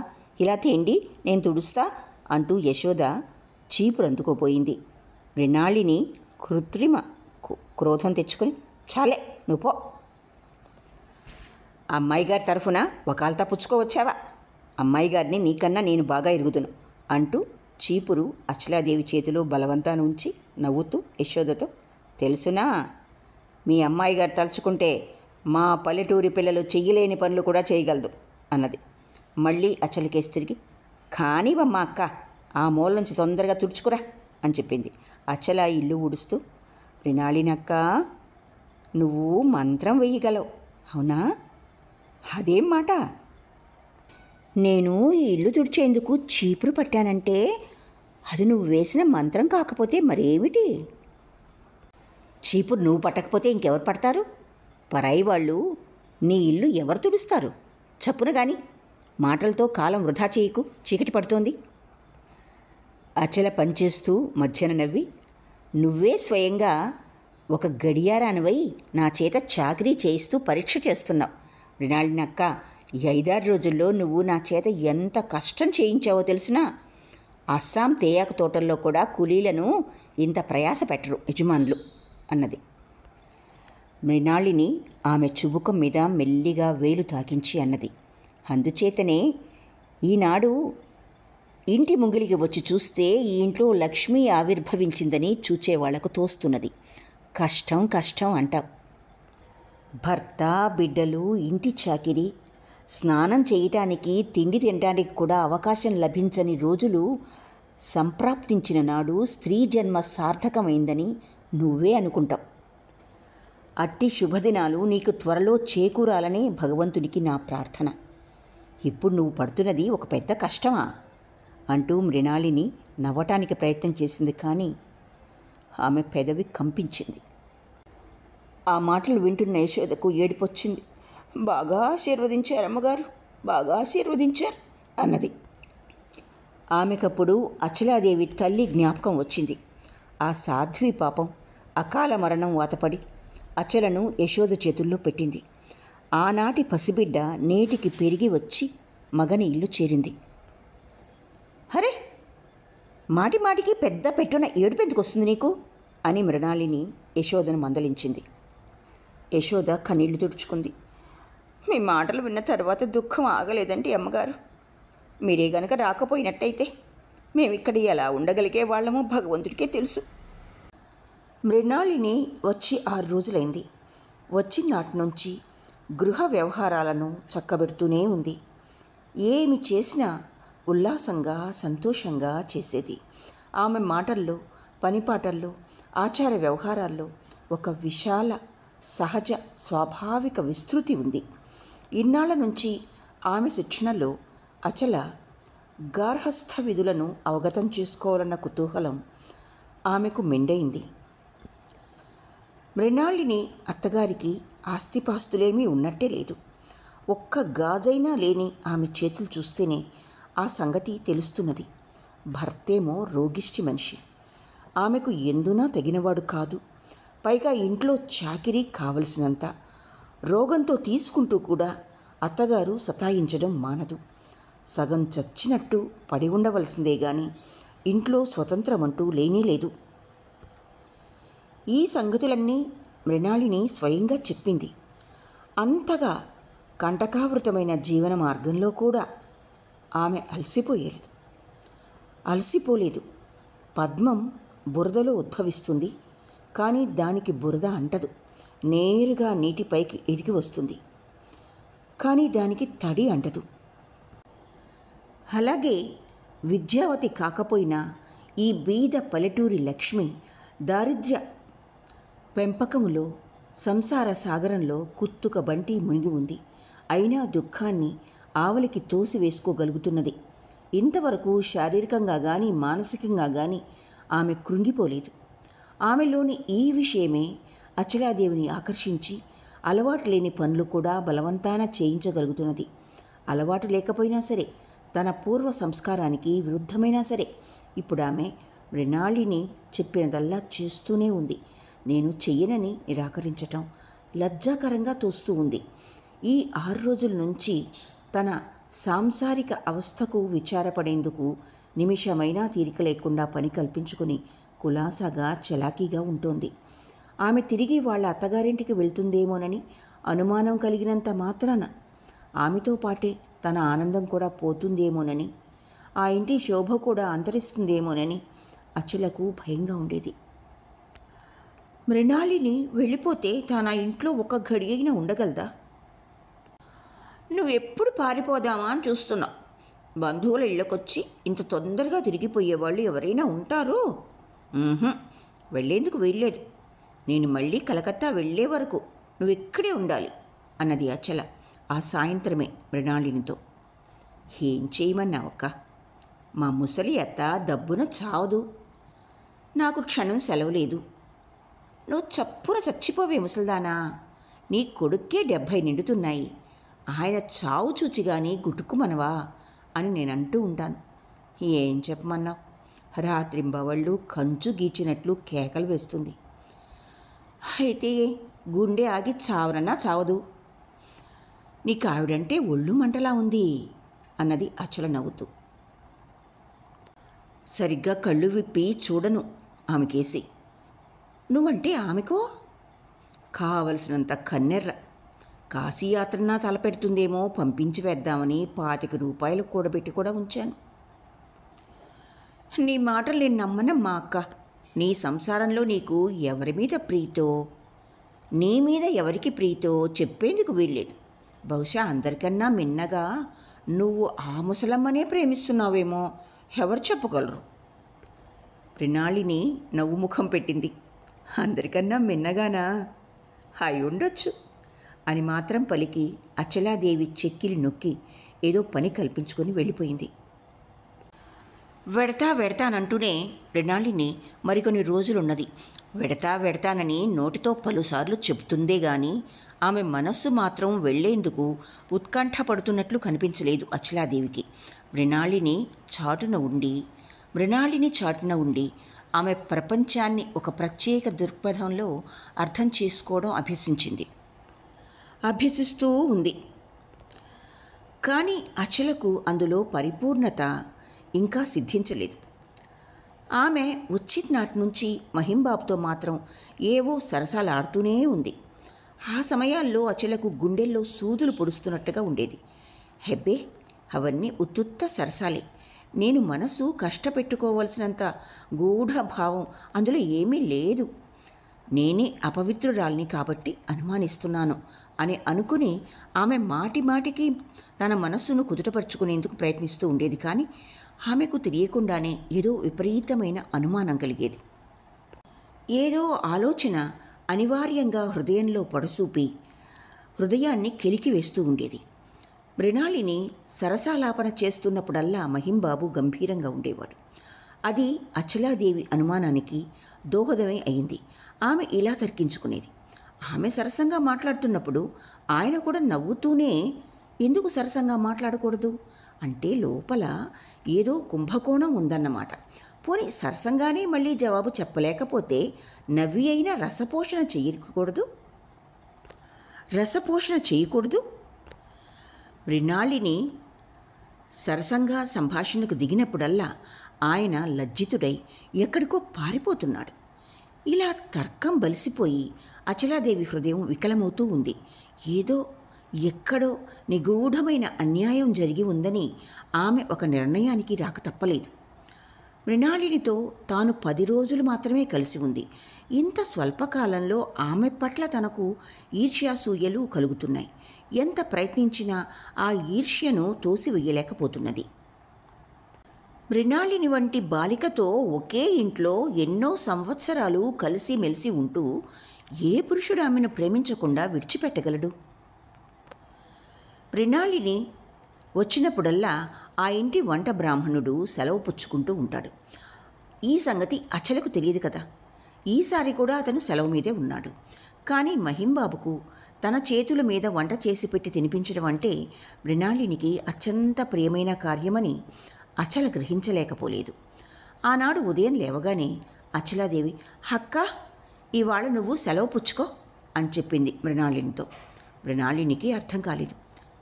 ఇలా తేండి, నేను తుడుస్తా అంటూ యశోద చీపురు అందుకోపోయింది. మృణాళిని కృత్రిమ క్రోధం తెచ్చుకొని, చాలే నువ్వు పో, అమ్మాయి గారి తరఫున వకాల్తా పుచ్చుకోవచ్చావా? అమ్మాయి గారిని నీకన్నా నేను బాగా ఎరుగుదును అంటూ చీపురు అచలాదేవి చేతిలో బలవంతాన ఉంచి నవ్వుతూ యశోదతో, తెలుసునా, మీ అమ్మాయి గారు తలుచుకుంటే మా పల్లెటూరి పిల్లలు చెయ్యలేని పనులు కూడా చేయగలదు అన్నది. మళ్ళీ అచలకేసి తిరిగి, కానివమ్మ అక్క, ఆ మూల నుంచి తొందరగా తుడుచుకురా అని చెప్పింది. అచల ఇల్లు ఊడుస్తూ, మృణాళినక్క, నువ్వు మంత్రం వేయగలవు, అవునా? అదేం మాట? నేను ఈ ఇల్లు తుడిచేందుకు చీపురు పట్టానంటే అది నువ్వు వేసిన మంత్రం కాకపోతే మరేమిటి? చీపురు నువ్వు పట్టకపోతే ఇంకెవరు పడతారు? పరాయి వాళ్ళు నీ ఇల్లు ఎవరు తుడుస్తారు? చప్పున గాని మాటలతో కాలం వృధా చేయకు, చీకటి పడుతోంది. అచల పనిచేస్తూ మధ్యన నవ్వి, నువ్వే స్వయంగా ఒక గడియారానివై నా చేత చాకరీ చేయిస్తూ పరీక్ష చేస్తున్నావు. మృణాళినక్క, ఈ 5-6 రోజుల్లో నువ్వు నా చేత ఎంత కష్టం చేయించావో తెలుసునా? అస్సాం తేయాకు తోటల్లో కూడా కూలీలను ఇంత ప్రయాస పెట్టరు యజమానులు అన్నది. మృణాళిని ఆమె చుబుకం మీద మెల్లిగా వేలు తాకించి అన్నది, అందుచేతనే ఈనాడు ఇంటి ముంగిలికి వచ్చి చూస్తే ఈ ఇంట్లో లక్ష్మి ఆవిర్భవించిందని చూచేవాళ్లకు తోస్తున్నది. కష్టం కష్టం అంటావు. భర్త, బిడ్డలు, ఇంటి చాకిరి, స్నానం చేయటానికి, తిండి తినడానికి కూడా అవకాశం లభించని రోజులు సంప్రాప్తించిన నాడు స్త్రీ జన్మ సార్థకమైందని నువ్వే అనుకుంటావు. అట్టి శుభదినాలు నీకు త్వరలో చేకూరాలని భగవంతునికి నా ప్రార్థన. ఇప్పుడు నువ్వు పడుతున్నది ఒక పెద్ద కష్టమా అంటూ మృణాళిని నవ్వటానికి ప్రయత్నం చేసింది. కానీ ఆమె పెదవి కంపించింది. ఆ మాటలు వింటున్న యశోదకు ఏడుపొచ్చింది. బాగా ఆశీర్వదించారు అమ్మగారు, బాగా ఆశీర్వదించారు అన్నది. ఆమెకప్పుడు అచలాదేవి తల్లి జ్ఞాపకం వచ్చింది. ఆ సాధ్వి పాపం అకాల మరణం వాతపడి అచలను యశోద చేతుల్లో పెట్టింది. ఆనాటి పసిబిడ్డ నేటికి పెరిగి వచ్చి మగని ఇల్లు చేరింది. హరే, మాటి మాటికి పెద్ద పెట్టున ఏడుపెందుకు వస్తుంది నీకు అని మృణాళిని యశోదను మందలించింది. యశోద కన్నీళ్లు తుడుచుకుంది. మీ మాటలు విన్న తర్వాత దుఃఖం ఆగలేదండి అమ్మగారు. మీరే గనక రాకపోయినట్టయితే మేమిక్కడ ఎలా ఉండగలిగే వాళ్ళమో భగవంతుడికే తెలుసు. మృణాళిని వచ్చి 6 రోజులైంది. వచ్చిన నాటి నుంచి గృహ వ్యవహారాలను చక్కబెడుతూనే ఉంది. ఏమి చేసినా ఉల్లాసంగా సంతోషంగా చేసేది. ఆమె మాటల్లో, పనిపాటల్లో, ఆచార వ్యవహారాల్లో ఒక విశాల సహజ స్వాభావిక విస్తృతి ఉంది. ఇన్నాళ్ల నుంచి ఆమె శిక్షణలో అచల గార్హస్థ విధులను అవగతం చేసుకోవాలన్న కుతూహలం ఆమెకు మెండైంది. మృణాళిని అత్తగారికి ఆస్తిపాస్తులేమీ ఉన్నట్టే లేదు. ఒక్క గాజైనా లేని ఆమె చేతులు చూస్తేనే ఆ సంగతి తెలుస్తున్నది. భర్తేమో రోగిష్టి మనిషి, ఆమెకు ఎందునా తగినవాడు కాదు. పైగా ఇంట్లో చాకిరీ కావలసినంత. రోగంతో తీసుకుంటూ కూడా అత్తగారు సతాయించడం మానదు. సగం చచ్చినట్టు పడి ఉండవలసిందే గాని ఇంట్లో స్వతంత్రమంటూ లేనేలేదు. ఈ సంగతులన్నీ మృణాళిని స్వయంగా చెప్పింది. అంతగా కంటకావృతమైన జీవన మార్గంలో కూడా ఆమె అలసిపోలేదు. పద్మం బురదలో ఉద్భవిస్తుంది, కానీ దానికి బురద అంటదు. నేరుగా నీటిపైకి ఎదిగి వస్తుంది, కానీ దానికి తడి అంటదు. అలాగే విద్యావతి కాకపోయినా ఈ బీద పల్లెటూరి లక్ష్మి దారిద్ర్య పెంపకములో సంసార సాగరంలో కుత్తుక బంటి మునిగి ఉంది. అయినా దుఃఖాన్ని ఆవలికి తోసివేసుకోగలుగుతున్నది. ఇంతవరకు శారీరకంగా కానీ మానసికంగా కానీ ఆమె కృంగిపోలేదు. ఆమెలోని ఈ విషయమే అచలాదేవిని ఆకర్షించి అలవాటు లేని పనులు కూడా బలవంతాన చేయించగలుగుతున్నది. అలవాటు లేకపోయినా సరే, తన పూర్వ సంస్కారానికి విరుద్ధమైనా సరే, ఇప్పుడు ఆమె మృణాళిని చెప్పినదల్లా చేస్తూనే ఉంది. నేను చెయ్యనని నిరాకరించటం లజ్జాకరంగా తోస్తూ ఉంది. ఈ 6 రోజుల నుంచి తన సాంసారిక అవస్థకు విచారపడేందుకు నిమిషమైనా తీరిక లేకుండా పని కల్పించుకుని కులాసాగా చలాకీగా ఉంటోంది. ఆమె తిరిగి వాళ్ళ అత్తగారింటికి వెళ్తుందేమోనని అనుమానం కలిగినంత మాత్రాన ఆమెతో పాటే తన ఆనందం కూడా పోతుందేమోనని, ఆ ఇంటి శోభ కూడా అంతరిస్తుందేమోనని అచలకు భయంగా ఉండేది. మృణాళిని వెళ్ళిపోతే తాను ఆ ఇంట్లో ఒక ఘడి అయినా ఉండగలదా? నువ్వెప్పుడు పారిపోదామా అని చూస్తున్నావు. బంధువుల ఇళ్ళకొచ్చి ఇంత తొందరగా తిరిగిపోయేవాళ్ళు ఎవరైనా ఉంటారో? వెళ్ళేందుకు వెళ్ళలేదు. నేను మళ్ళీ కలకత్తా వెళ్ళే వరకు నువ్వెక్కడే ఉండాలి అన్నది అచల ఆ సాయంత్రమే మృణాళినితో. ఏం చేయమన్నావక్క? మా ముసలి అత్త దబ్బున చావదు. నాకు క్షణం సెలవు లేదు. నువ్వు చప్పున చచ్చిపోవే ముసల్దానా. నీ కొడుక్కే 70 నిండుతున్నాయి. ఆయన చావు చూచి కానీ గుటుక్కుమనవా అని నేనంటూ ఉంటాను. ఏం చెప్పమన్నావు? రాత్రింబవళ్ళు కంచు గీచినట్లు కేకలు వేస్తుంది. అయితే గుండె ఆగి చావనన్నా చావదు. నీకు ఆవిడంటే ఒళ్ళు మంటలా ఉంది అన్నది అచల నవ్వుతూ. సరిగ్గా కళ్ళు విప్పి చూడను ఆమెకేసి. నువ్వంటే ఆమెకో కావలసినంత కన్నెర్ర. కాశీయాత్రనా తలపెడుతుందేమో పంపించి వేద్దామని 25 రూపాయలు కూడబెట్టి కూడా ఉంచాను. నీ మాటలు నేను నమ్మనమ్మా అక్క. నీ సంసారంలో నీకు ఎవరి మీద ప్రీతో, నీ మీద ఎవరికి ప్రీతో చెప్పేందుకు వీల్లేదు. బహుశా అందరికన్నా మిన్నగా నువ్వు ఆ ముసలమ్మనే ప్రేమిస్తున్నావేమో ఎవరు చెప్పగలరు? మృణాళిని నవ్వు ముఖం పెట్టింది. అందరికన్నా మిన్నగానా? అయి ఉండొచ్చు అని మాత్రం పలికి అచలాదేవి చెక్కిలి నొక్కి ఏదో పని కల్పించుకొని వెళ్ళిపోయింది. వెడతానంటూనే మృణాళిని మరికొన్ని రోజులున్నది. వెడతానని నోటితో పలుసార్లు చెబుతుందే గాని ఆమె మనస్సు మాత్రం వెళ్లేందుకు ఉత్కంఠపడుతున్నట్లు కనిపించలేదు అచలాదేవికి. మృణాళిని చాటున ఉండి ఆమె ప్రపంచాన్ని ఒక ప్రత్యేక దృక్పథంలో అర్థం చేసుకోవడం అభ్యసిస్తూ ఉంది. కానీ అచలకు అందులో పరిపూర్ణత ఇంకా సిద్ధించలేదు. ఆమె వచ్చిన నాటి నుంచి మహింబాబుతో మాత్రం ఏవో సరసాలాడుతూనే ఉంది. ఆ సమయాల్లో అచలకు గుండెల్లో సూదులు పొడుస్తున్నట్టుగా ఉండేది. హెబ్బే, అవన్నీ ఉత్తుత్త సరసాలే. నేను మనసు కష్టపెట్టుకోవలసినంత గూఢభావం అందులో ఏమీ లేదు. నేనే అపవిత్రురాల్ని కాబట్టి అనుమానిస్తున్నాను అని అనుకుని ఆమె మాటిమాటికి తన మనస్సును కుదుటపరుచుకునేందుకు ప్రయత్నిస్తూ ఉండేది. కానీ ఆమెకు తెలియకుండానే ఏదో విపరీతమైన అనుమానం కలిగేది. ఏదో ఆలోచన అనివార్యంగా హృదయంలో పొడసూపి హృదయాన్ని కెలికివేస్తూ ఉండేది. మృణాళిని సరసాలాపన చేస్తున్నప్పుడల్లా మహింబాబు గంభీరంగా ఉండేవాడు. అది అచలాదేవి అనుమానానికి దోహదమే అయింది. ఆమె ఇలా తర్కించుకునేది. ఆమె సరసంగా మాట్లాడుతున్నప్పుడు ఆయన కూడా నవ్వుతూనే ఎందుకు సరసంగా మాట్లాడకూడదు అంటే లోపల ఏదో కుంభకోణం ఉందన్నమాట. పోనీ సరసంగానే మళ్ళీ జవాబు చెప్పలేకపోతే నవ్వి అయినా రసపోషణ చేయకూడదు. మృణాళిని సరసంగా సంభాషణకు దిగినప్పుడల్లా ఆయన లజ్జితుడై ఎక్కడికో పారిపోతున్నాడు. ఇలా తర్కం బలిసిపోయి అచలాదేవి హృదయం వికలమవుతూ ఉంది. ఏదో ఎక్కడో నిగూఢమైన అన్యాయం జరిగి ఉందని ఆమె ఒక నిర్ణయానికి రాక తప్పలేదు. మృణాళినితో తాను 10 రోజులు మాత్రమే కలిసి ఉంది. ఇంత స్వల్పకాలంలో ఆమె పట్ల తనకు ఈర్ష్యాసూయలు కలుగుతున్నాయి. ఎంత ప్రయత్నించినా ఆ ఈర్ష్యను తోసివేయలేకపోతున్నది. మృణాళిని వంటి బాలికతో ఒకే ఇంట్లో ఎన్నో సంవత్సరాలు కలిసిమెలిసి ఉంటూ ఏ పురుషుడు ఆమెను ప్రేమించకుండా విడిచిపెట్టగలడు? మృణాళిని వచ్చినప్పుడల్లా ఆ ఇంటి వంట బ్రాహ్మణుడు సెలవు పుచ్చుకుంటూ ఉంటాడు. ఈ సంగతి అచలకు తెలియదు కదా. ఈసారి కూడా అతను సెలవు మీదే ఉన్నాడు. కానీ మహింబాబుకు తన చేతుల మీద వంట చేసి పెట్టి తినిపించడం అంటే మృణాళినికి అత్యంత ప్రియమైన కార్యమని అచల గ్రహించలేకపోలేదు. ఆనాడు ఉదయం లేవగానే అచలాదేవి, "అక్క, ఇవాళ నువ్వు సెలవు పుచ్చుకో" అని చెప్పింది మృణాళినితో. మృణాళినికి అర్థం కాలేదు.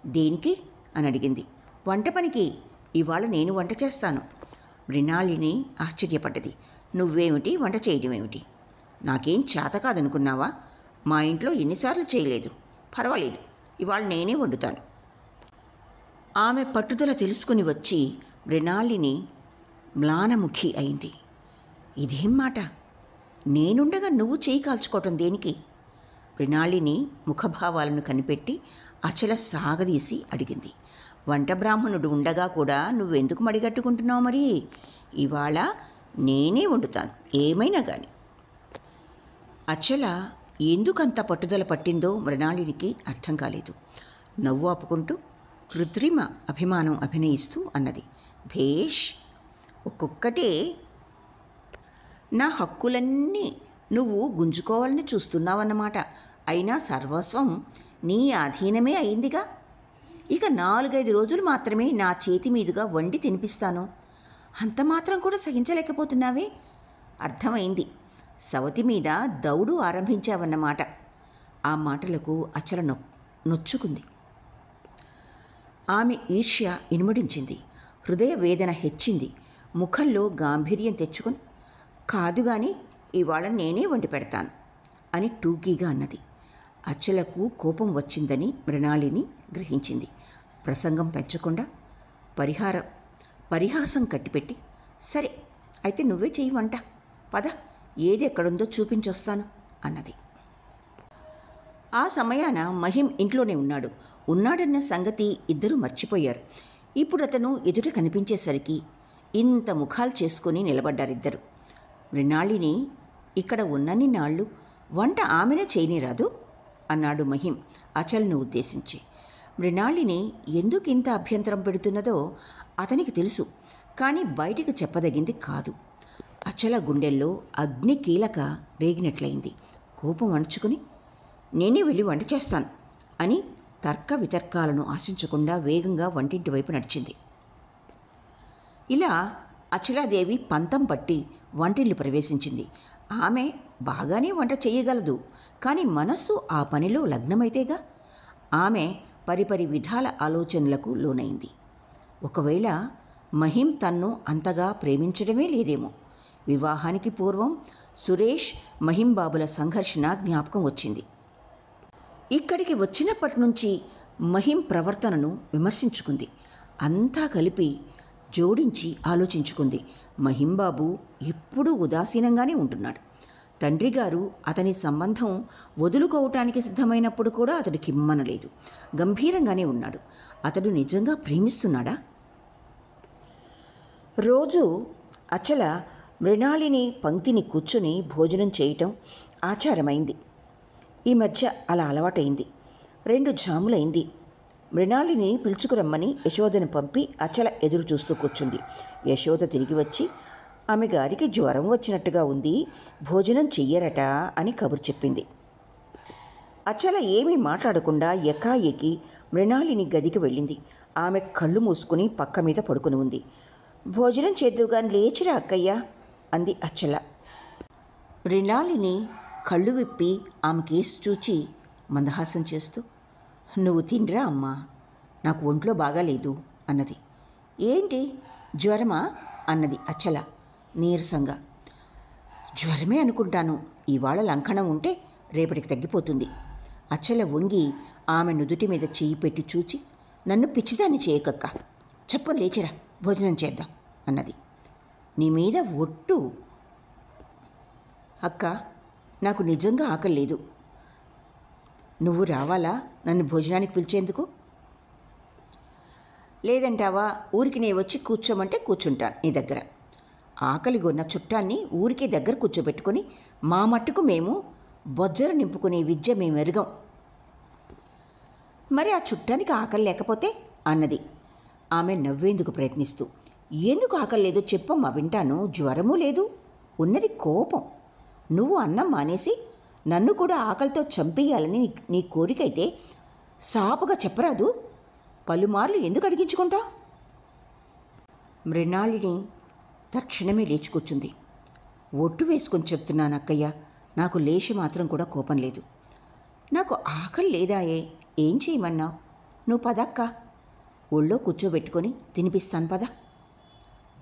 "దేనికి?" అని అడిగింది. "వంట పనికి. ఇవాళ నేను వంట చేస్తాను." మృణాళిని ఆశ్చర్యపడ్డది. "నువ్వేమిటి వంట చేయడం ఏమిటి? నాకేం చేత కాదనుకున్నావా? మా ఇంట్లో ఎన్నిసార్లు చేయలేదు. పర్వాలేదు, ఇవాళ నేనే వండుతాను." ఆమె పట్టుదల తెలుసుకుని వచ్చి మృణాళిని మ్లానముఖి అయింది. "ఇదేం మాట? నేనుండగా నువ్వు చేయి కాల్చుకోవటం దేనికి?" మృణాళిని ముఖభావాలను కనిపెట్టి అచల సాగదీసి అడిగింది. "వంట బ్రాహ్మణుడు ఉండగా కూడా నువ్వెందుకు మడిగట్టుకుంటున్నావు మరి? ఇవాళ నేనే వండుతాను, ఏమైనా కానీ." అచల ఎందుకంత పట్టుదల పట్టిందో మృణాళినికి అర్థం కాలేదు. నవ్వు ఆపుకుంటూ కృత్రిమ అభిమానం అభినయిస్తూ అన్నది, "భేష్, ఒక్కొక్కటే నా హక్కులన్నీ నువ్వు గుంజుకోవాలని చూస్తున్నావన్నమాట. అయినా సర్వస్వం నీ అధీనమే అయిందిగా. ఇక 4-5 రోజులు మాత్రమే నా చేతి మీదుగా వండి తినిపిస్తాను. అంత మాత్రం కూడా సహించలేకపోతున్నావే? అర్థమైంది. సవతి మీద దౌడు ఆరంభించావన్నమాట." ఆ మాటలకు అచల నొచ్చుకుంది. ఆమె ఈర్ష్య ఇనుమడించింది. హృదయ వేదన హెచ్చింది. ముఖంలో గాంభీర్యం తెచ్చుకొని, "కాదుగాని ఇవాళ నేనే వండి పెడతాను" అని టూకీగా అన్నది. అచలకు కోపం వచ్చిందని మృణాళిని గ్రహించింది. ప్రసంగం పెంచకుండా పరిహాసం కట్టిపెట్టి, "సరే, అయితే నువ్వే చెయ్యి వంట. పద, ఏది ఎక్కడుందో చూపించొస్తాను" అన్నది. ఆ సమయాన మహిం ఇంట్లోనే ఉన్నాడన్న సంగతి ఇద్దరూ మర్చిపోయారు. ఇప్పుడు అతను ఎదుట కనిపించేసరికి ఇంత ముఖాలు చేసుకుని నిలబడ్డారిద్దరు. మృణాళిని ఇక్కడ ఉన్నన్ని నాళ్ళు వంట ఆమెనే చేయనిరాదు అన్నాడు మహిం అచల్ను ఉద్దేశించి. మృణాళిని ఎందుకింత అభ్యంతరం పెడుతున్నదో అతనికి తెలుసు, కానీ బయటికి చెప్పదగింది కాదు. అచల గుండెల్లో అగ్ని కీలక రేగినట్లయింది. కోపం అణుచుకుని, నేనే వెళ్ళి వంట చేస్తాను అని తర్క వితర్కాలను ఆశించకుండా వేగంగా వంటింటి వైపు నడిచింది. ఇలా అచలాదేవి పంతం పట్టి వంటిల్లు ప్రవేశించింది. ఆమె బాగానే వంట చేయగలదు, కానీ మనస్సు ఆ పనిలో లగ్నమైతేగా. ఆమె పరిపరి విధాల ఆలోచనలకు లోనైంది. ఒకవేళ మహిం తన్ను అంతగా ప్రేమించడమే లేదేమో. వివాహానికి పూర్వం సురేష్ మహింబాబుల సంఘర్షణ జ్ఞాపకం వచ్చింది. ఇక్కడికి వచ్చినప్పటి నుంచి మహిం ప్రవర్తనను విమర్శించుకుంది. అంతా కలిపి జోడించి ఆలోచించుకుంది. మహింబాబు ఎప్పుడూ ఉదాసీనంగానే ఉంటున్నాడు. తండ్రిగారు అతని సంబంధం వదులుకోవటానికి సిద్ధమైనప్పుడు కూడా అతడు కిమ్మనలేదు. గంభీరంగానే ఉన్నాడు. అతడు నిజంగా ప్రేమిస్తున్నాడా? రోజు అచల మృణాళిని పంక్తిని కూర్చుని భోజనం చేయటం ఆచారమైంది. ఈ మధ్య అలా అలవాటైంది. 2 జాములైంది. మృణాళిని పిలుచుకురమ్మని యశోదను పంపి అచల ఎదురు చూస్తూ కూర్చుంది. యశోద తిరిగి వచ్చి, ఆమె గారికి జ్వరం వచ్చినట్టుగా ఉంది, భోజనం చెయ్యరట అని కబురు చెప్పింది. అచల ఏమీ మాట్లాడకుండా ఎకాఎకి మృణాళిని గదికి వెళ్ళింది. ఆమె కళ్ళు మూసుకుని పక్క మీద పడుకుని ఉంది. భోజనం చేద్దుగాని లేచిరా అక్కయ్య అంది అచల. మృణాళిని కళ్ళు విప్పి ఆమె కేసు చూచి మందహాసం చేస్తూ, నువ్వు తినరా అమ్మా, నాకు ఒంట్లో బాగాలేదు అన్నది. ఏంటి జ్వరమా అన్నది అచల నీరసంగా. జ్వరమే అనుకుంటాను, ఇవాళ లంకణం ఉంటే రేపటికి తగ్గిపోతుంది. అచల వంగి ఆమె నుదుటి మీద చెయ్యి పెట్టి చూచి, నన్ను పిచ్చిదాన్ని చేయకక్క, చెప్పు లేచిరా భోజనం చేద్దాం అన్నది. నీ మీద ఒట్టు అక్క, నాకు నిజంగా ఆకలి లేదు. నువ్వు రావాలా నన్ను భోజనానికి పిలిచేందుకు? లేదంటావా? ఊరికి నేను వచ్చి కూర్చోమంటే కూర్చుంటాను నీ దగ్గర. ఆకలి కొన్న చుట్టాన్ని ఊరికి దగ్గర కూర్చోబెట్టుకొని మా మట్టుకు మేము బొజ్జరు నింపుకునే విద్య మేము ఎరుగం. మరి ఆ చుట్టానికి ఆకలి లేకపోతే అన్నది ఆమె నవ్వేందుకు ప్రయత్నిస్తూ. ఎందుకు ఆకలి లేదో చెప్పమ్మా, వింటాను. జ్వరమూ లేదు, ఉన్నది కోపం. నువ్వు అన్నం మానేసి నన్ను కూడా ఆకలితో చంపేయాలని నీ కోరికైతే సాపుగా చెప్పరాదు? పలుమార్లు ఎందుకు అడిగించుకుంటా? మృణాళిని తక్షణమే లేచి కూర్చుంది. ఒట్టు వేసుకొని చెప్తున్నాను అక్కయ్య, నాకు లేచి మాత్రం కూడా కోపం లేదు. నాకు ఆకలి లేదాయే, ఏం చేయమన్నావు? నువ్వు పదక్క, ఒళ్ళో కూర్చోబెట్టుకొని తినిపిస్తాను పద.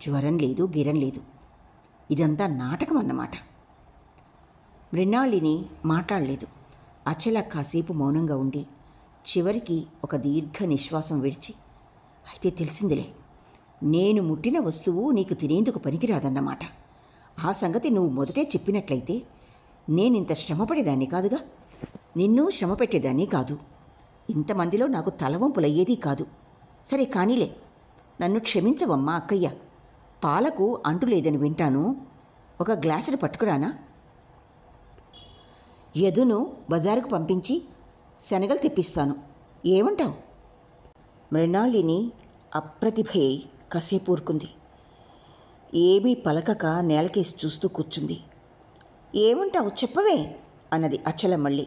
జ్వరం లేదు, గిరం లేదు, ఇదంతా నాటకం అన్నమాట. మృణాళిని మాట్లాడలేదు. అచల కాసేపు మౌనంగా ఉండి చివరికి ఒక దీర్ఘ నిశ్వాసం విడిచి, అయితే తెలిసిందిలే, నేను ముట్టిన వస్తువు నీకు తినేందుకు పనికిరాదన్నమాట. ఆ సంగతి నువ్వు మొదటే చెప్పినట్లయితే నేనింత శ్రమపడేదాన్ని కాదుగా, నిన్ను శ్రమ పెట్టేదాన్ని కాదు, ఇంతమందిలో నాకు తలవంపులయ్యేది కాదు. సరే కానీలే, నన్ను క్షమించవమ్మా అక్కయ్య. పాలకు అంటు లేదని వింటాను, ఒక గ్లాసుడు పట్టుకురానా? యదును బజారుకు పంపించి శనగలు తెప్పిస్తాను, ఏమంటావు? మృణాళిని అప్రతిభై కాసేపు ఊరుకుంది. ఏమీ పలకక నేలకేసి చూస్తూ కూర్చుంది. ఏమంటావు చెప్పవే అన్నది అచల మళ్ళీ.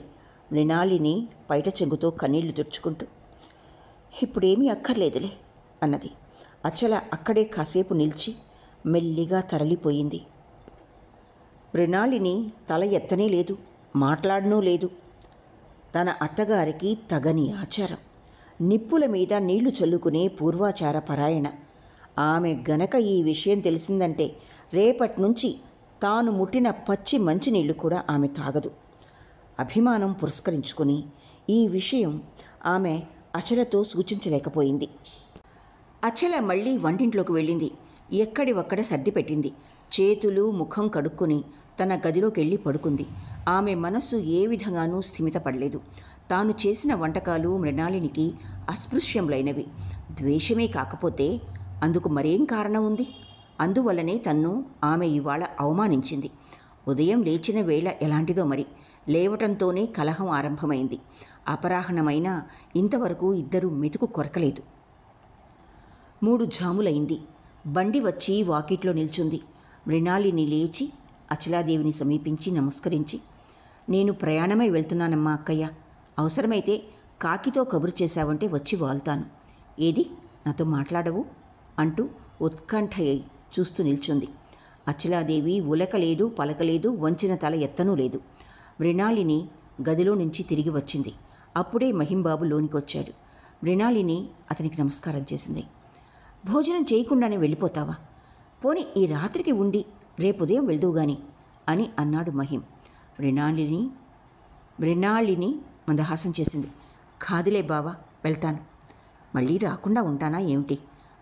మృణాళిని పైట చెంగుతో కన్నీళ్లు తుడుచుకుంటూ, ఇప్పుడేమీ అక్కర్లేదులే అన్నది. అచల అక్కడే కాసేపు నిలిచి మెల్లిగా తరలిపోయింది. మృణాళిని తల ఎత్తనే లేదు, మాట్లాడనూ లేదు. తన అత్తగారికి తగని ఆచారం, నిప్పుల మీద నీళ్లు చల్లుకునే పూర్వాచార పరాయణ. ఆమె గనక ఈ విషయం తెలిసిందంటే రేపటి నుంచి తాను ముట్టిన పచ్చి మంచినీళ్లు కూడా ఆమె తాగదు. అభిమానం పురస్కరించుకుని ఈ విషయం ఆమె అచలతో సూచించలేకపోయింది. అచల మళ్ళీ వంటింట్లోకి వెళ్ళింది. ఎక్కడివక్కడ సర్దిపెట్టింది. చేతులు ముఖం కడుక్కొని తన గదిలోకి వెళ్ళి పడుకుంది. ఆమె మనస్సు ఏ విధంగానూ స్థిమితపడలేదు. తాను చేసిన వంటకాలు మృణాళినికి అస్పృశ్యములైనవి. ద్వేషమే కాకపోతే అందుకు మరేం కారణం ఉంది? అందువల్లనే తన్ను ఆమె ఇవాళ అవమానించింది. ఉదయం లేచిన వేళ ఎలాంటిదో మరి, లేవటంతోనే కలహం ఆరంభమైంది. అపరాహ్నమైనా ఇంతవరకు ఇద్దరు మెతుకు కొరకలేదు. 3 జాములైంది. బండి వచ్చి వాకిట్లో నిల్చుంది. మృణాలిని లేచి అచలాదేవిని సమీపించి నమస్కరించి, నేను ప్రయాణమై వెళ్తున్నానమ్మా అక్కయ్య. అవసరమైతే కాకితో కబురు చేశావంటే వచ్చి వాళ్తాను. ఏది నాతో మాట్లాడవు అంటూ ఉత్కంఠయ్యి చూస్తూ నిల్చుంది. అచలాదేవి ఉలకలేదు, పలకలేదు, వంచిన తల ఎత్తనూ లేదు. మృణాలిని గదిలో నుంచి తిరిగి వచ్చింది. అప్పుడే మహింబాబు లోనికొచ్చాడు. మృణాలిని అతనికి నమస్కారం చేసింది. భోజనం చేయకుండానే వెళ్ళిపోతావా? పోని ఈ రాత్రికి ఉండి రేపు ఉదయం వెళ్దువుగాని అని అన్నాడు మహిం. మృణాలిని మందహాసం చేసింది. కాదులే బావా, వెళ్తాను. మళ్ళీ రాకుండా ఉంటానా ఏమిటి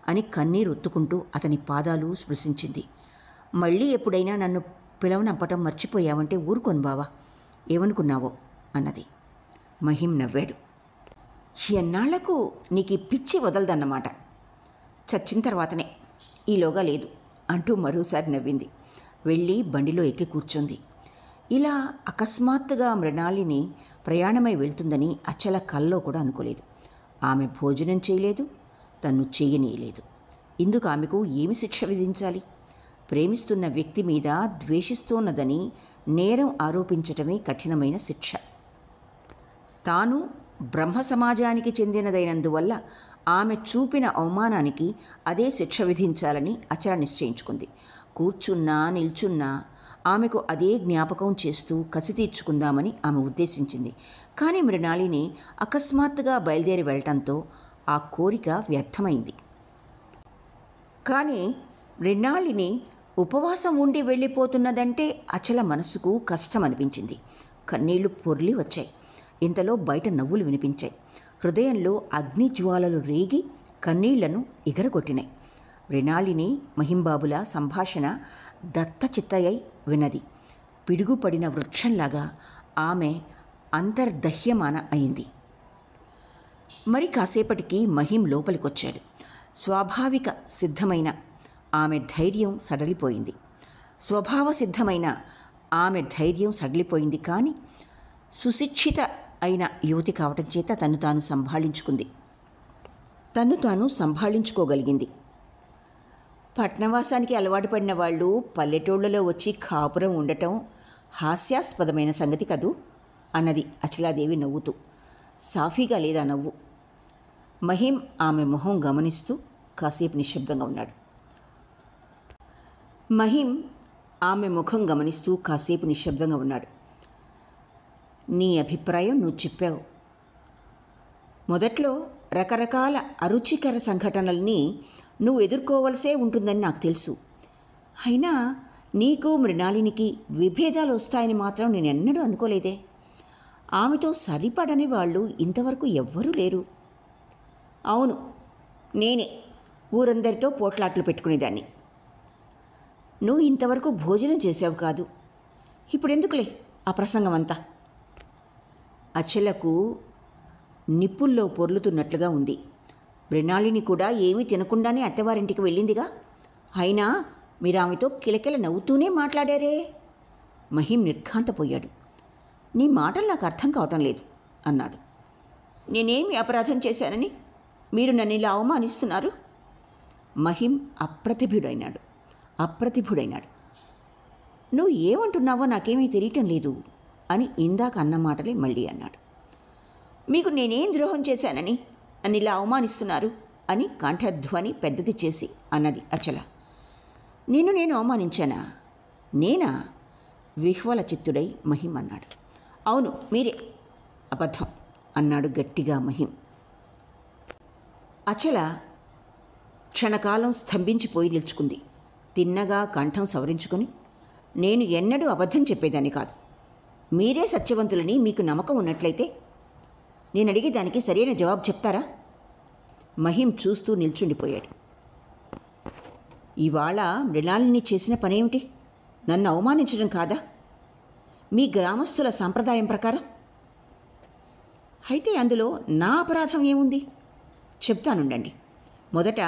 అని కన్నీరు ఒత్తుకుంటూ అతని పాదాలు స్పృశించింది. మళ్ళీ ఎప్పుడైనా నన్ను పిలవనంపటం మర్చిపోయావంటే ఊరుకోను బావా, ఏమనుకున్నావో అన్నది. మహిం నవ్వాడు. ఎన్నాళ్లకు నీకు పిచ్చి వదలదన్నమాట. చచ్చిన తర్వాతనే, ఈలోగా లేదు అంటూ మరోసారి నవ్వింది. వెళ్ళి బండిలో ఎక్కి కూర్చుంది. ఇలా అకస్మాత్తుగా మృణాలిని ప్రయాణమై వెళ్తుందని అచల కల్లో కూడా అనుకోలేదు. ఆమె భోజనం చేయలేదు, తన్ను చేయనీయలేదు. ఇందుకు ఆమెకు ఏమి శిక్ష విధించాలి? ప్రేమిస్తున్న వ్యక్తి మీద ద్వేషిస్తోన్నదని నేరం ఆరోపించటమే కఠినమైన శిక్ష. తాను బ్రహ్మ సమాజానికి చెందినదైనందువల్ల ఆమె చూపిన అవమానానికి అదే శిక్ష విధించాలని అచల నిశ్చయించుకుంది. కూర్చున్నా నిల్చున్నా ఆమెకు అదే జ్ఞాపకం చేస్తూ కసి తీర్చుకుందామని ఆమె ఉద్దేశించింది. కానీ మృణాలిని అకస్మాత్తుగా బయలుదేరి వెళ్ళటంతో ఆ కోరిక వ్యర్థమైంది. కానీ మృణాలిని ఉపవాసం ఉండి వెళ్ళిపోతున్నదంటే అచల మనసుకు కష్టం అనిపించింది. కన్నీళ్లు పొర్లి వచ్చాయి. ఇంతలో బయట నవ్వులు వినిపించాయి. హృదయంలో అగ్నిజ్వాలలు రేగి కన్నీళ్లను ఎగరగొట్టినాయి. మృణాలిని మహింబాబుల సంభాషణ దత్తచిత్తయ్యై విన్నది. పిడుగుపడిన వృక్షంలాగా ఆమె అంతర్దహ్యమాన అయింది. మరి కాసేపటికి మహిం లోపలికొచ్చాడు. స్వాభావిక సిద్ధమైన ఆమె ధైర్యం సడలిపోయింది. కానీ సుశిక్షిత అయిన యువతి కావటం చేత తను తాను సంభాళించుకోగలిగింది. పట్నవాసానికి అలవాటు పడిన వాళ్ళు పల్లెటూళ్లలో వచ్చి కాపురం ఉండటం హాస్యాస్పదమైన సంగతి కదూ అన్నది అచలాదేవి నవ్వుతూ. సాఫీగా లేదా నవ్వు. మహిం ఆమె మొహం గమనిస్తూ కాసేపు నిశ్శబ్దంగా ఉన్నాడు. నీ అభిప్రాయం నువ్వు చెప్పావు. మొదట్లో రకరకాల అరుచికర సంఘటనల్ని నువ్వు ఎదుర్కోవలసే ఉంటుందని నాకు తెలుసు. అయినా నీకు మృణాలినికి విభేదాలు వస్తాయని మాత్రం నేనెన్నడూ అనుకోలేదే. ఆమెతో సరిపడని వాళ్ళు ఇంతవరకు ఎవ్వరూ లేరు. అవును, నేనే ఊరందరితో పోట్లాట్లు పెట్టుకునేదాన్ని. నువ్వు ఇంతవరకు భోజనం చేసావు కాదు. ఇప్పుడెందుకులే ఆ ప్రసంగం అంతా. అచలకు నిప్పుల్లో పొర్లుతున్నట్లుగా ఉంది. మృణాలిని కూడా ఏమీ తినకుండానే అత్తవారింటికి వెళ్ళిందిగా. అయినా మీరు ఆమెతో కిలకిల నవ్వుతూనే మాట్లాడారే. మహిం నిర్ఘాంతపోయాడు. నీ మాటలు నాకు అర్థం కావటం లేదు అన్నాడు. నేనేమి అపరాధం చేశానని మీరు నన్ను ఇలా అవమానిస్తున్నారు? మహిం అప్రతిభుడైనాడు. నువ్వు ఏమంటున్నావో నాకేమీ తెలియటం లేదు అని ఇందాక అన్న మాటలే మళ్ళీ అన్నాడు. మీకు నేనేం ద్రోహం చేశానని నన్ను ఇలా అవమానిస్తున్నారు అని కంఠధ్వని పెద్దది చేసి అన్నది అచల. నేను అవమానించానా? నేనా? విహ్వల చిత్తుడై మహిం అన్నాడు. అవును, మీరే. అబద్ధం అన్నాడు గట్టిగా మహిం. అచల క్షణకాలం స్తంభించిపోయి నిల్చుకుంది. తిన్నగా కంఠం సవరించుకొని, నేను ఎన్నడూ అబద్ధం చెప్పేదాన్ని కాదు. మీరే సత్యవంతులని మీకు నమ్మకం ఉన్నట్లయితే నేను అడిగే దానికి సరైన జవాబు చెప్తారా? మహిం చూస్తూ నిల్చుండిపోయాడు. ఇవాళ మృణాలిని చేసిన పనేమిటి? నన్ను అవమానించడం కాదా? మీ గ్రామస్తుల సాంప్రదాయం ప్రకారం. అయితే అందులో నా అపరాధం ఏముంది? చెప్తానుండండి. మొదట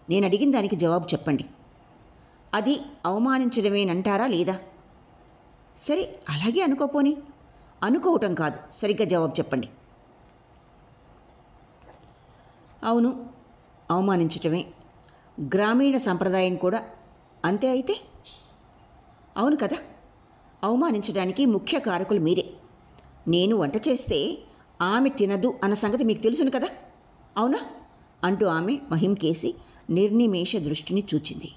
నేను అడిగిన దానికి జవాబు చెప్పండి. అది అవమానించడమేనంటారా లేదా? సరే, అలాగే అనుకోపోని. అనుకోవటం కాదు, సరిగ్గా జవాబు చెప్పండి. అవును, అవమానించటమే. గ్రామీణ సంప్రదాయం కూడా అంతే అయితే. అవును కదా, అవమానించడానికి ముఖ్య కారకులు మీరే. నేను వంట చేస్తే ఆమె తినదు అన్న సంగతి మీకు తెలుసును కదా, అవునా అంటూ ఆమె మహిం కేసి నిర్నిమేష దృష్టిని చూచింది.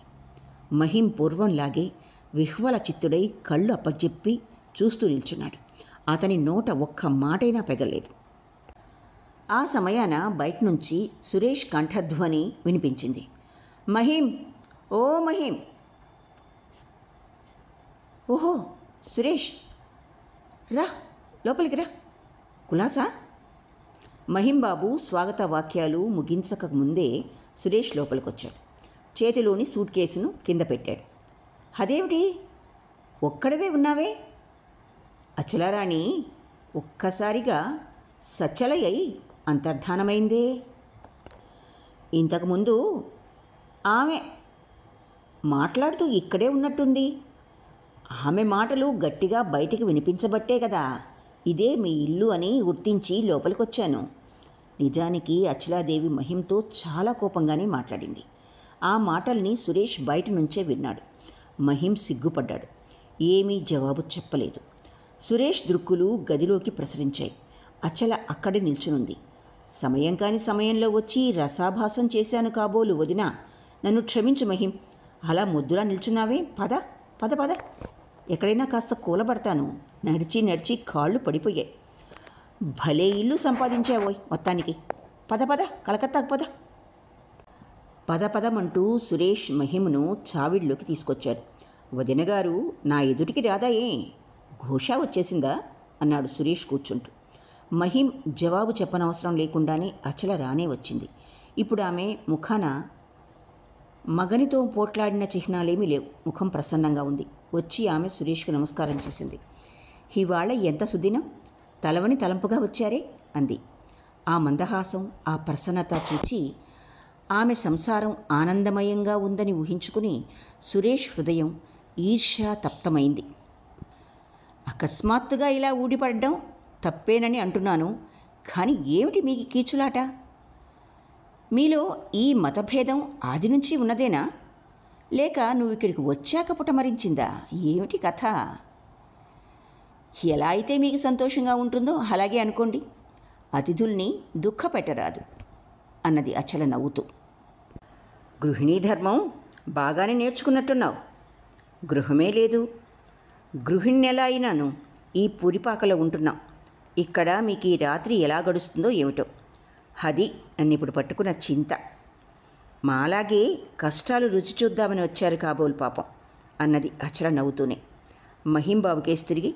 మహిం పూర్వంలాగే విహ్వల చిత్తుడై కళ్ళు అప్పజెప్పి చూస్తూ నిల్చున్నాడు. అతని నోట ఒక్క మాటైనా పెగలేదు. ఆ సమయాన బయట నుంచి సురేష్ కంఠధ్వని వినిపించింది. మహిం, ఓ మహిం. ఓహో సురేష్, రా లోపలికి రా. కులాసా? మహింబాబు స్వాగత వాక్యాలు ముగించక ముందే సురేష్ లోపలికొచ్చాడు. చేతిలోని సూట్ కేసును కింద పెట్టాడు. అదేమిటి ఒక్కడవే ఉన్నావే? అచలారాణి ఒక్కసారిగా సచ్చలయ్యి అంతర్ధానమైందే. ఇంతకుముందు ఆమె మాట్లాడుతూ ఇక్కడే ఉన్నట్టుంది. ఆమె మాటలు గట్టిగా బయటికి వినిపించబట్టే కదా ఇదే మీ ఇల్లు అని గుర్తించి లోపలికొచ్చాను. నిజానికి అచలాదేవి మహింతో చాలా కోపంగానే మాట్లాడింది. ఆ మాటల్ని సురేష్ బయట నుంచే విన్నాడు. మహిం సిగ్గుపడ్డాడు. ఏమీ జవాబు చెప్పలేదు. సురేష్ దృక్కులు గదిలోకి ప్రసరించాయి. అచల అక్కడే నిల్చునుంది. సమయం కాని సమయంలో వచ్చి రసాభాసం చేశాను కాబోలు వదినా, నన్ను క్షమించు మహిం. అలా ముద్దులా నిల్చున్నావే, పద పద పద, ఎక్కడైనా కాస్త కూలబడతాను. నడిచి నడిచి కాళ్ళు పడిపోయాయి. భలే ఇల్లు సంపాదించావోయ్ మొత్తానికి. పద పద, కలకత్తాకు పద. పద పదమంటూ సురేష్ మహిమను చావిడిలోకి తీసుకొచ్చాడు. వదినగారు నా ఎదుటికి రాదాయే, ఘోష వచ్చేసిందా అన్నాడు సురేష్ కూర్చుంటూ. మహిం జవాబు చెప్పనవసరం లేకుండానే అచల రానే వచ్చింది. ఇప్పుడు ఆమె ముఖాన మగనితో పోట్లాడిన చిహ్నాలేమీ లేవు. ముఖం ప్రసన్నంగా ఉంది. వచ్చి ఆమె సురేష్కు నమస్కారం చేసింది. ఇవాళ ఎంత సుదినం, తలవని తలంపుగా వచ్చారే అంది. ఆ మందహాసం, ఆ ప్రసన్నత చూచి ఆమె సంసారం ఆనందమయంగా ఉందని ఊహించుకుని సురేష్ హృదయం ఈర్ష్యా తప్తమైంది. అకస్మాత్తుగా ఇలా ఊడిపడడం తప్పేనని అంటున్నాను, కానీ ఏమిటి మీకు కీచులాట? మీలో ఈ మతభేదం ఆది నుంచి ఉన్నదేనా, లేక నువ్వు ఇక్కడికి వచ్చాక పుటమరించిందా? ఏమిటి కథ? ఎలా అయితే మీకు సంతోషంగా ఉంటుందో అలాగే అనుకోండి. అతిథుల్ని దుఃఖపెట్టరాదు అన్నది అచల నవ్వుతూ. గృహిణీ ధర్మం బాగానే నేర్చుకున్నట్టున్నావు. గృహమే లేదు, గృహిణి ఎలా అయినాను ఈ పురిపాకలో ఉంటున్నాం. ఇక్కడ మీకు ఈ రాత్రి ఎలా గడుస్తుందో ఏమిటో, అది నన్ను ఇప్పుడు పట్టుకున్న చింత. మాలాగే కష్టాలు రుచి చూద్దామని వచ్చారు కాబోలు పాపం అన్నది అచల నవ్వుతూనే. మహింబాబుకేసి తిరిగి,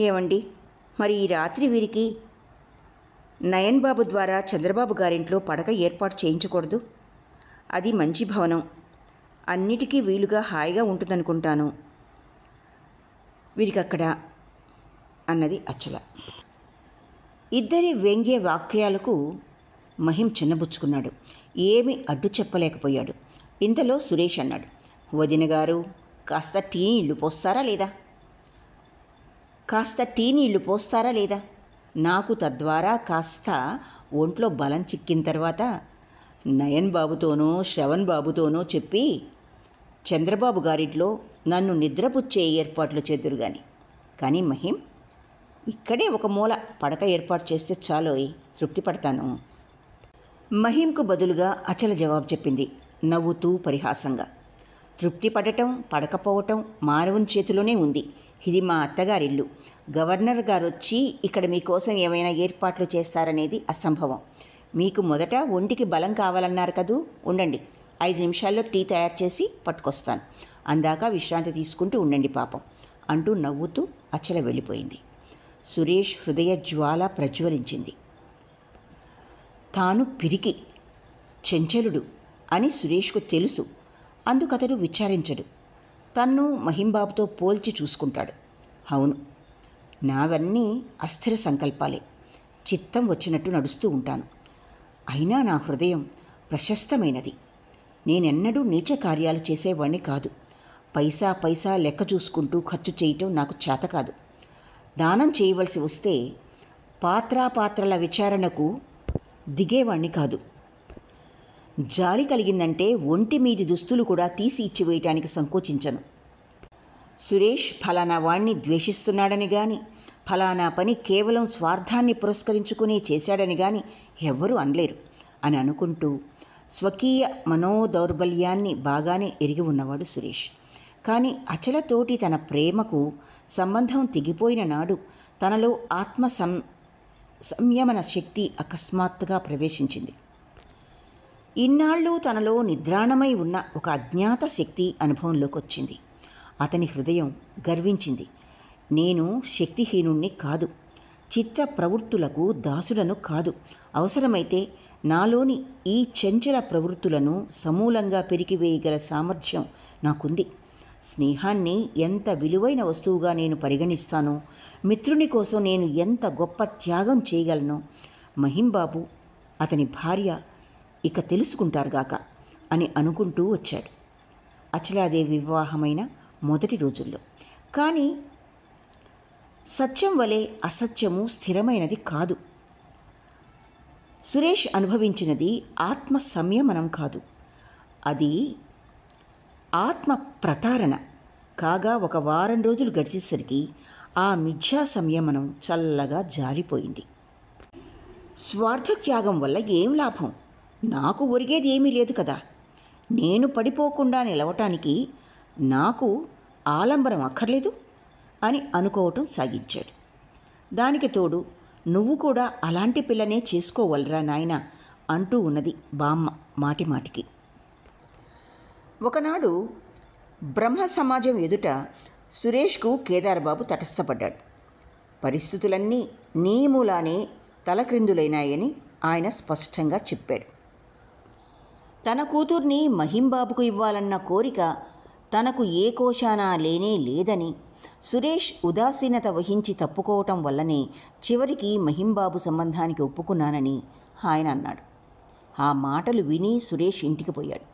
ఏమండి, మరి ఈ రాత్రి వీరికి నయన్ బాబు ద్వారా చంద్రబాబు గారింట్లో పడక ఏర్పాటు చేయించకూడదు? అది మంచి భవనం, అన్నిటికీ వీలుగా హాయిగా ఉంటుందనుకుంటాను వీరికక్కడ అన్నది అచల. ఇద్దరి వ్యంగ్య వాక్యాలకు మహిం చిన్నబుచ్చుకున్నాడు. ఏమీ అడ్డు చెప్పలేకపోయాడు. ఇంతలో సురేష్ అన్నాడు, వదిన గారు కాస్త టీ నీళ్లు పోస్తారా లేదా? నాకు తద్వారా కాస్త ఒంట్లో బలం చిక్కిన తర్వాత నయన్ బాబుతోనో శ్రవణ్ బాబుతోనో చెప్పి చంద్రబాబు గారింట్లో నన్ను నిద్రపుచ్చే ఏర్పాట్లు చేదురుగాని. కానీ మహిం, ఇక్కడే ఒక మూల పడక ఏర్పాటు చేస్తే చాలోయ్, తృప్తి పడతాను. మహింకు బదులుగా అచల జవాబు చెప్పింది నవ్వుతూ పరిహాసంగా. తృప్తి పడటం పడకపోవటం మానవుని చేతిలోనే ఉంది. ఇది మా అత్తగారిల్లు. గవర్నర్ గారు వచ్చి ఇక్కడ మీకోసం ఏమైనా ఏర్పాట్లు చేస్తారనేది అసంభవం. మీకు మొదట ఒంటికి బలం కావాలన్నారు కదూ, ఉండండి, 5 నిమిషాల్లో టీ తయారు చేసి పట్టుకొస్తాను. అందాక విశ్రాంతి తీసుకుంటూ ఉండండి పాపం అంటూ నవ్వుతూ అచల వెళ్ళిపోయింది. సురేష్ హృదయ జ్వాల ప్రజ్వలించింది. తాను పిరికి చెంచలుడు అని సురేష్కు తెలుసు. అందుకతడు విచారించడు. తన్ను మహింబాబుతో పోల్చి చూసుకుంటాడు. అవును, నావన్నీ అస్థిర సంకల్పాలే. చిత్తం వచ్చినట్టు నడుస్తూ ఉంటాను. అయినా నా హృదయం ప్రశస్తమైనది. నేనెన్నడూ నీచ కార్యాలు చేసేవాణ్ణి కాదు. పైసా పైసా లెక్క చూసుకుంటూ ఖర్చు చేయటం నాకు చేత కాదు. దానం చేయవలసి వస్తే పాత్రల విచారణకు దిగేవాణ్ణి కాదు. జాలి కలిగిందంటే ఒంటి మీది దుస్తులు కూడా తీసి ఇచ్చివేయటానికి సంకోచించను. సురేష్ ఫలానా వాణ్ణి ద్వేషిస్తున్నాడని గాని, ఫలానా పని కేవలం స్వార్థాన్ని పురస్కరించుకునే చేశాడని గాని ఎవ్వరూ అనలేరు అని అనుకుంటూ స్వకీయ మనోదౌర్బల్యాన్ని బాగానే ఎరిగి ఉన్నవాడు సురేష్. కానీ అచలతోటి తన ప్రేమకు సంబంధం తెగిపోయిన నాడు తనలో సంయమన శక్తి అకస్మాత్తుగా ప్రవేశించింది. ఇన్నాళ్ళు తనలో నిద్రాణమై ఉన్న ఒక అజ్ఞాత శక్తి అనుభవంలోకి వచ్చింది. అతని హృదయం గర్వించింది. నేను శక్తిహీనుణ్ణి కాదు, చిత్త ప్రవృత్తులకు దాసుడను కాదు. అవసరమైతే నాలోని ఈ చంచల ప్రవృత్తులను సమూలంగా పెరికివేయగల సామర్థ్యం నాకుంది. స్నేహాన్ని ఎంత విలువైన వస్తువుగా నేను పరిగణిస్తానో, మిత్రుని కోసం నేను ఎంత గొప్ప త్యాగం చేయగలను మహింబాబు, అతని భార్య ఇక తెలుసుకుంటారుగాక అని అనుకుంటూ వచ్చాడు అచలాదేవి వివాహమైన మొదటి రోజుల్లో. కానీ సత్యం వలె అసత్యము స్థిరమైనది కాదు. సురేష్ అనుభవించినది ఆత్మ సంయమనం కాదు, అది ఆత్మ ప్రతారణ కాగా. ఒక వారం రోజులు గడిచేసరికి ఆ మిథ్యా సంయమనం చల్లగా జారిపోయింది. స్వార్థత్యాగం వల్ల ఏం లాభం? నాకు ఒరిగేది ఏమీ లేదు కదా. నేను పడిపోకుండా నిలవటానికి నాకు ఆలంబరం అక్కర్లేదు అని అనుకోవటం సాగించాడు. దానికి తోడు నువ్వు కూడా అలాంటి పిల్లనే చేసుకోవలరా నాయన అంటూ ఉన్నది బామ్మ మాటి మాటికి. ఒకనాడు బ్రహ్మ సమాజం ఎదుట సురేష్కు కేదారబాబు తటస్థపడ్డాడు. పరిస్థితులన్నీ నీ మూలానే తలక్రిందులైనాయని ఆయన స్పష్టంగా చెప్పాడు. తన కూతుర్ని మహింబాబుకు ఇవ్వాలన్న కోరిక తనకు ఏ కోశానా లేనే లేదని, సురేష్ ఉదాసీనత వహించి తప్పుకోవటం వల్లనే చివరికి మహింబాబు సంబంధానికి ఒప్పుకున్నానని ఆయన అన్నాడు. ఆ మాటలు విని సురేష్ ఇంటికి పోయాడు.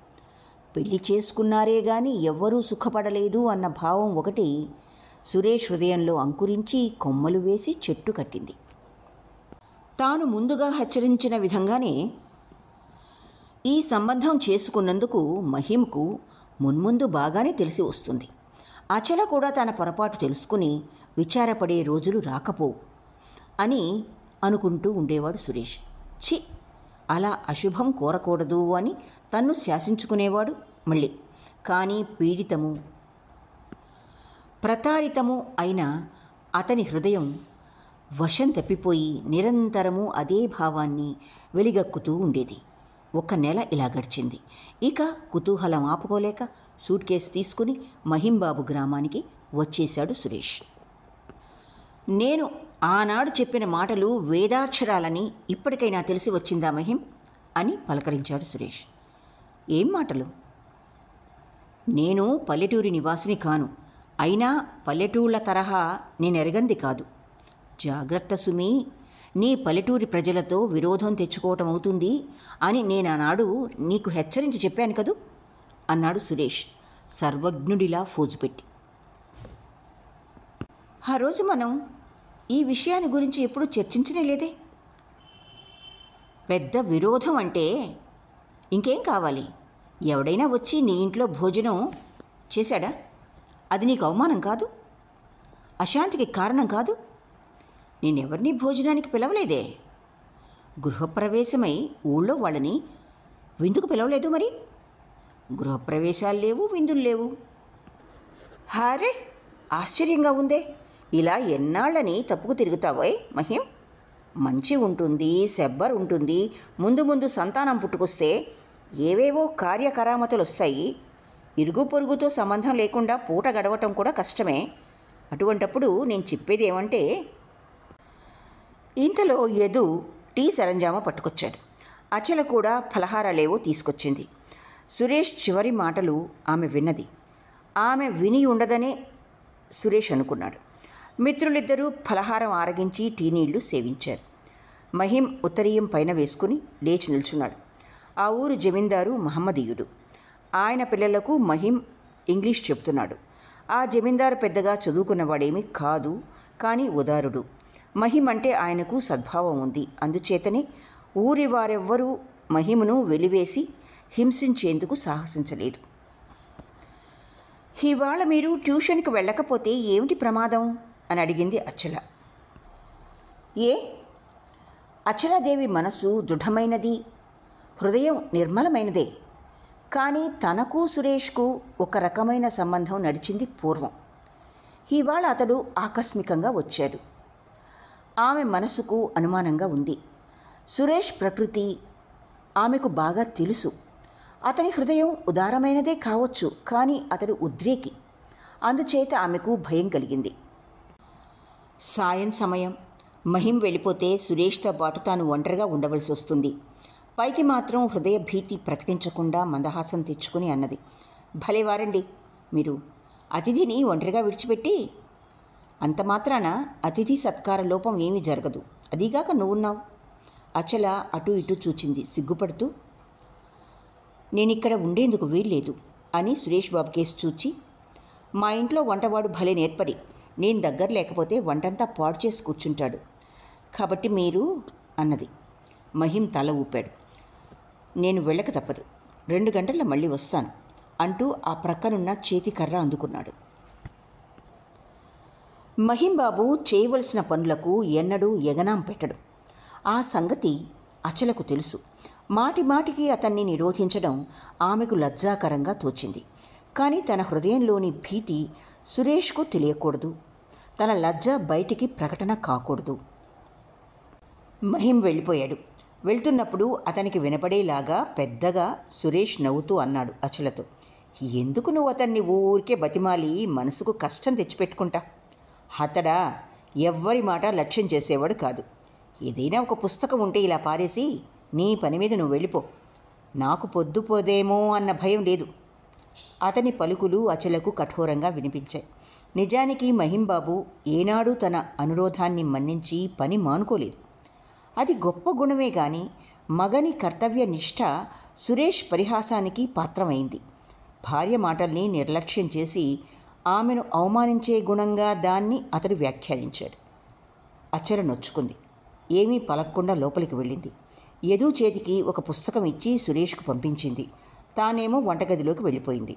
పెళ్లి చేసుకున్నారే గాని ఎవ్వరూ సుఖపడలేదు అన్న భావం ఒకటి సురేష్ హృదయంలో అంకురించి కొమ్మలు వేసి చెట్టు కట్టింది. తాను ముందుగా హెచ్చరించిన విధంగానే ఈ సంబంధం చేసుకున్నందుకు మహింకు మున్ముందు బాగానే తెలిసి వస్తుంది. అచల కూడా తన పొరపాటు తెలుసుకుని విచారపడే రోజులు రాకపోవు అని అనుకుంటూ ఉండేవాడు సురేష్. ఛీ, అలా అశుభం కోరకూడదు అని తన్ను శాసించుకునేవాడు మళ్ళీ. కానీ పీడితము ప్రతారితము అయిన అతని హృదయం వశం తప్పిపోయి నిరంతరము అదే భావాన్ని వెలిగక్కుతూ ఉండేది. 1 నెల ఇలా గడిచింది. ఇక కుతూహలం ఆపుకోలేక సూట్ కేసు తీసుకుని మహింబాబు గ్రామానికి వచ్చేశాడు సురేష్. నేను ఆనాడు చెప్పిన మాటలు వేదాక్షరాలని ఇప్పటికైనా తెలిసి వచ్చిందా మహిం అని పలకరించాడు సురేష్. ఏం మాటలు? నేను పల్లెటూరి నివాసిని కాను, అయినా పల్లెటూళ్ళ తరహా నేనెరగంది కాదు. జాగ్రత్త సుమి, నీ పల్లెటూరి ప్రజలతో విరోధం తెచ్చుకోవటం అవుతుంది అని నేనానాడు నీకు హెచ్చరించి చెప్పాను కదూ అన్నాడు సురేష్ సర్వజ్ఞుడిలా ఫోజుపెట్టి. ఆ రోజు మనం ఈ విషయాన్ని గురించి ఎప్పుడూ చర్చించనే లేదే. పెద్ద విరోధం అంటే ఇంకేం కావాలి? ఎవడైనా వచ్చి నీ ఇంట్లో భోజనం చేశాడా? అది నీకు అవమానం కాదు? అశాంతికి కారణం కాదు? నేనెవరినీ భోజనానికి పిలవలేదే. గృహప్రవేశమై ఊళ్ళో వాళ్ళని విందుకు పిలవలేదు. మరి గృహప్రవేశాలు లేవు, విందులు లేవు. హారే, ఆశ్చర్యంగా ఉందే. ఇలా ఎన్నాళ్ళని తప్పుకు తిరుగుతావోయ్ మహిం? మంచి ఉంటుంది, సెబ్బర్ ఉంటుంది. ముందు ముందు సంతానం పుట్టుకొస్తే ఏవేవో కార్యకరామతులు వస్తాయి. ఇరుగు పొరుగుతో సంబంధం లేకుండా పూట గడవటం కూడా కష్టమే. అటువంటప్పుడు నేను చెప్పేది ఏమంటే, ఇంతలో యదు టీ సరంజామా పట్టుకొచ్చాడు. అచల కూడా ఫలహారాలేవో తీసుకొచ్చింది. సురేష్ చివరి మాటలు ఆమె విన్నది. ఆమె విని ఉండదనే సురేష్ అనుకున్నాడు. మిత్రులిద్దరూ ఫలహారం ఆరగించి టీ నీళ్లు సేవించారు. మహిం ఉత్తరీయం పైన వేసుకుని లేచి నిల్చున్నాడు. ఆ ఊరు జమీందారు మహమ్మదీయుడు. ఆయన పిల్లలకు మహిం ఇంగ్లీష్ చెప్తున్నాడు. ఆ జమీందారు పెద్దగా చదువుకున్నవాడేమీ కాదు, కానీ ఉదారుడు. మహిం అంటే ఆయనకు సద్భావం ఉంది. అందుచేతనే ఊరి వారెవ్వరూ మహిమను వెలివేసి హింసించేందుకు సాహసించలేదు. ఇవాళ మీరు ట్యూషన్కి వెళ్ళకపోతే ఏమిటి ప్రమాదం అని అడిగింది అచల. ఏ? అచలాదేవి మనసు దృఢమైనది, హృదయం నిర్మలమైనదే. కానీ తనకు సురేష్కు ఒక రకమైన సంబంధం నడిచింది పూర్వం. ఇవాళ అతడు ఆకస్మికంగా వచ్చాడు. ఆమె మనసుకు అనుమానంగా ఉంది. సురేష్ ప్రకృతి ఆమెకు బాగా తెలుసు. అతని హృదయం ఉదారమైనదే కావచ్చు, కానీ అతడు ఉద్రేకి. అందుచేత ఆమెకు భయం కలిగింది. సాయం సమయం. మహిం వెళ్ళిపోతే సురేష్తో పాటు తాను ఒంటరిగా ఉండవలసి వస్తుంది. పైకి మాత్రం హృదయ భీతి ప్రకటించకుండా మందహాసం తెచ్చుకుని అన్నది, భలేవారండి మీరు, అతిథిని ఒంటరిగా విడిచిపెట్టి. అంత మాత్రాన అతిథి సత్కార లోపం ఏమీ జరగదు. అదీగాక నువ్వున్నావు. అచల అటు ఇటు చూచింది సిగ్గుపడుతూ. నేనిక్కడ ఉండేందుకు వీల్లేదు అని సురేష్ బాబు కేసు చూచి, మా ఇంట్లో వంటవాడు భలే నేర్పరి. నేను దగ్గర లేకపోతే వంటంతా పాడు చేసి కూర్చుంటాడు. కాబట్టి మీరు అన్నది. మహిం తల ఊపాడు. నేను వెళ్ళక తప్పదు, 2 గంటల్లో మళ్ళీ వస్తాను అంటూ ఆ ప్రక్కనున్న చేతి కర్ర అందుకున్నాడు. మహింబాబు చేయవలసిన పనులకు ఎన్నడూ ఎగనాం పెట్టడు. ఆ సంగతి అచలకు తెలుసు. మాటిమాటికి అతన్ని నిరోధించడం ఆమెకు లజ్జాకరంగా తోచింది. కానీ తన హృదయంలోని భీతి సురేష్కు తెలియకూడదు. తన లజ్జ బయటికి ప్రకటన కాకూడదు. మహిం వెళ్ళిపోయాడు. వెళ్తున్నప్పుడు అతనికి వినపడేలాగా పెద్దగా సురేష్ నవ్వుతూ అన్నాడు అచలతో, ఎందుకు నువ్వు అతన్ని ఊరికే బతిమాలి మనసుకు కష్టం తెచ్చిపెట్టుకుంటా? అతడా ఎవ్వరి మాట లక్ష్యం చేసేవాడు కాదు. ఏదైనా ఒక పుస్తకం ఉంటే ఇలా పారేసి నీ పని మీద నువ్వు వెళ్ళిపో. నాకు పొద్దుపోదేమో అన్న భయం లేదు. అతని పలుకులు అచలకు కఠోరంగా వినిపించాయి. నిజానికి మహింబాబు ఏనాడు తన అనురోధాన్ని మన్నించి పని మానుకోలేదు. అది గొప్ప గుణమే గాని మగని కర్తవ్య నిష్ఠ సురేష్ పరిహాసానికి పాత్రమైంది. భార్య మాటల్ని నిర్లక్ష్యం చేసి ఆమెను అవమానించే గుణంగా దాన్ని అతడు వ్యాఖ్యానించాడు. అచల నొచ్చుకుంది. ఏమీ పలక్కుండా లోపలికి వెళ్ళింది. యదు చేతికి ఒక పుస్తకం ఇచ్చి సురేష్కు పంపించింది. తానేమో వంటగదిలోకి వెళ్ళిపోయింది.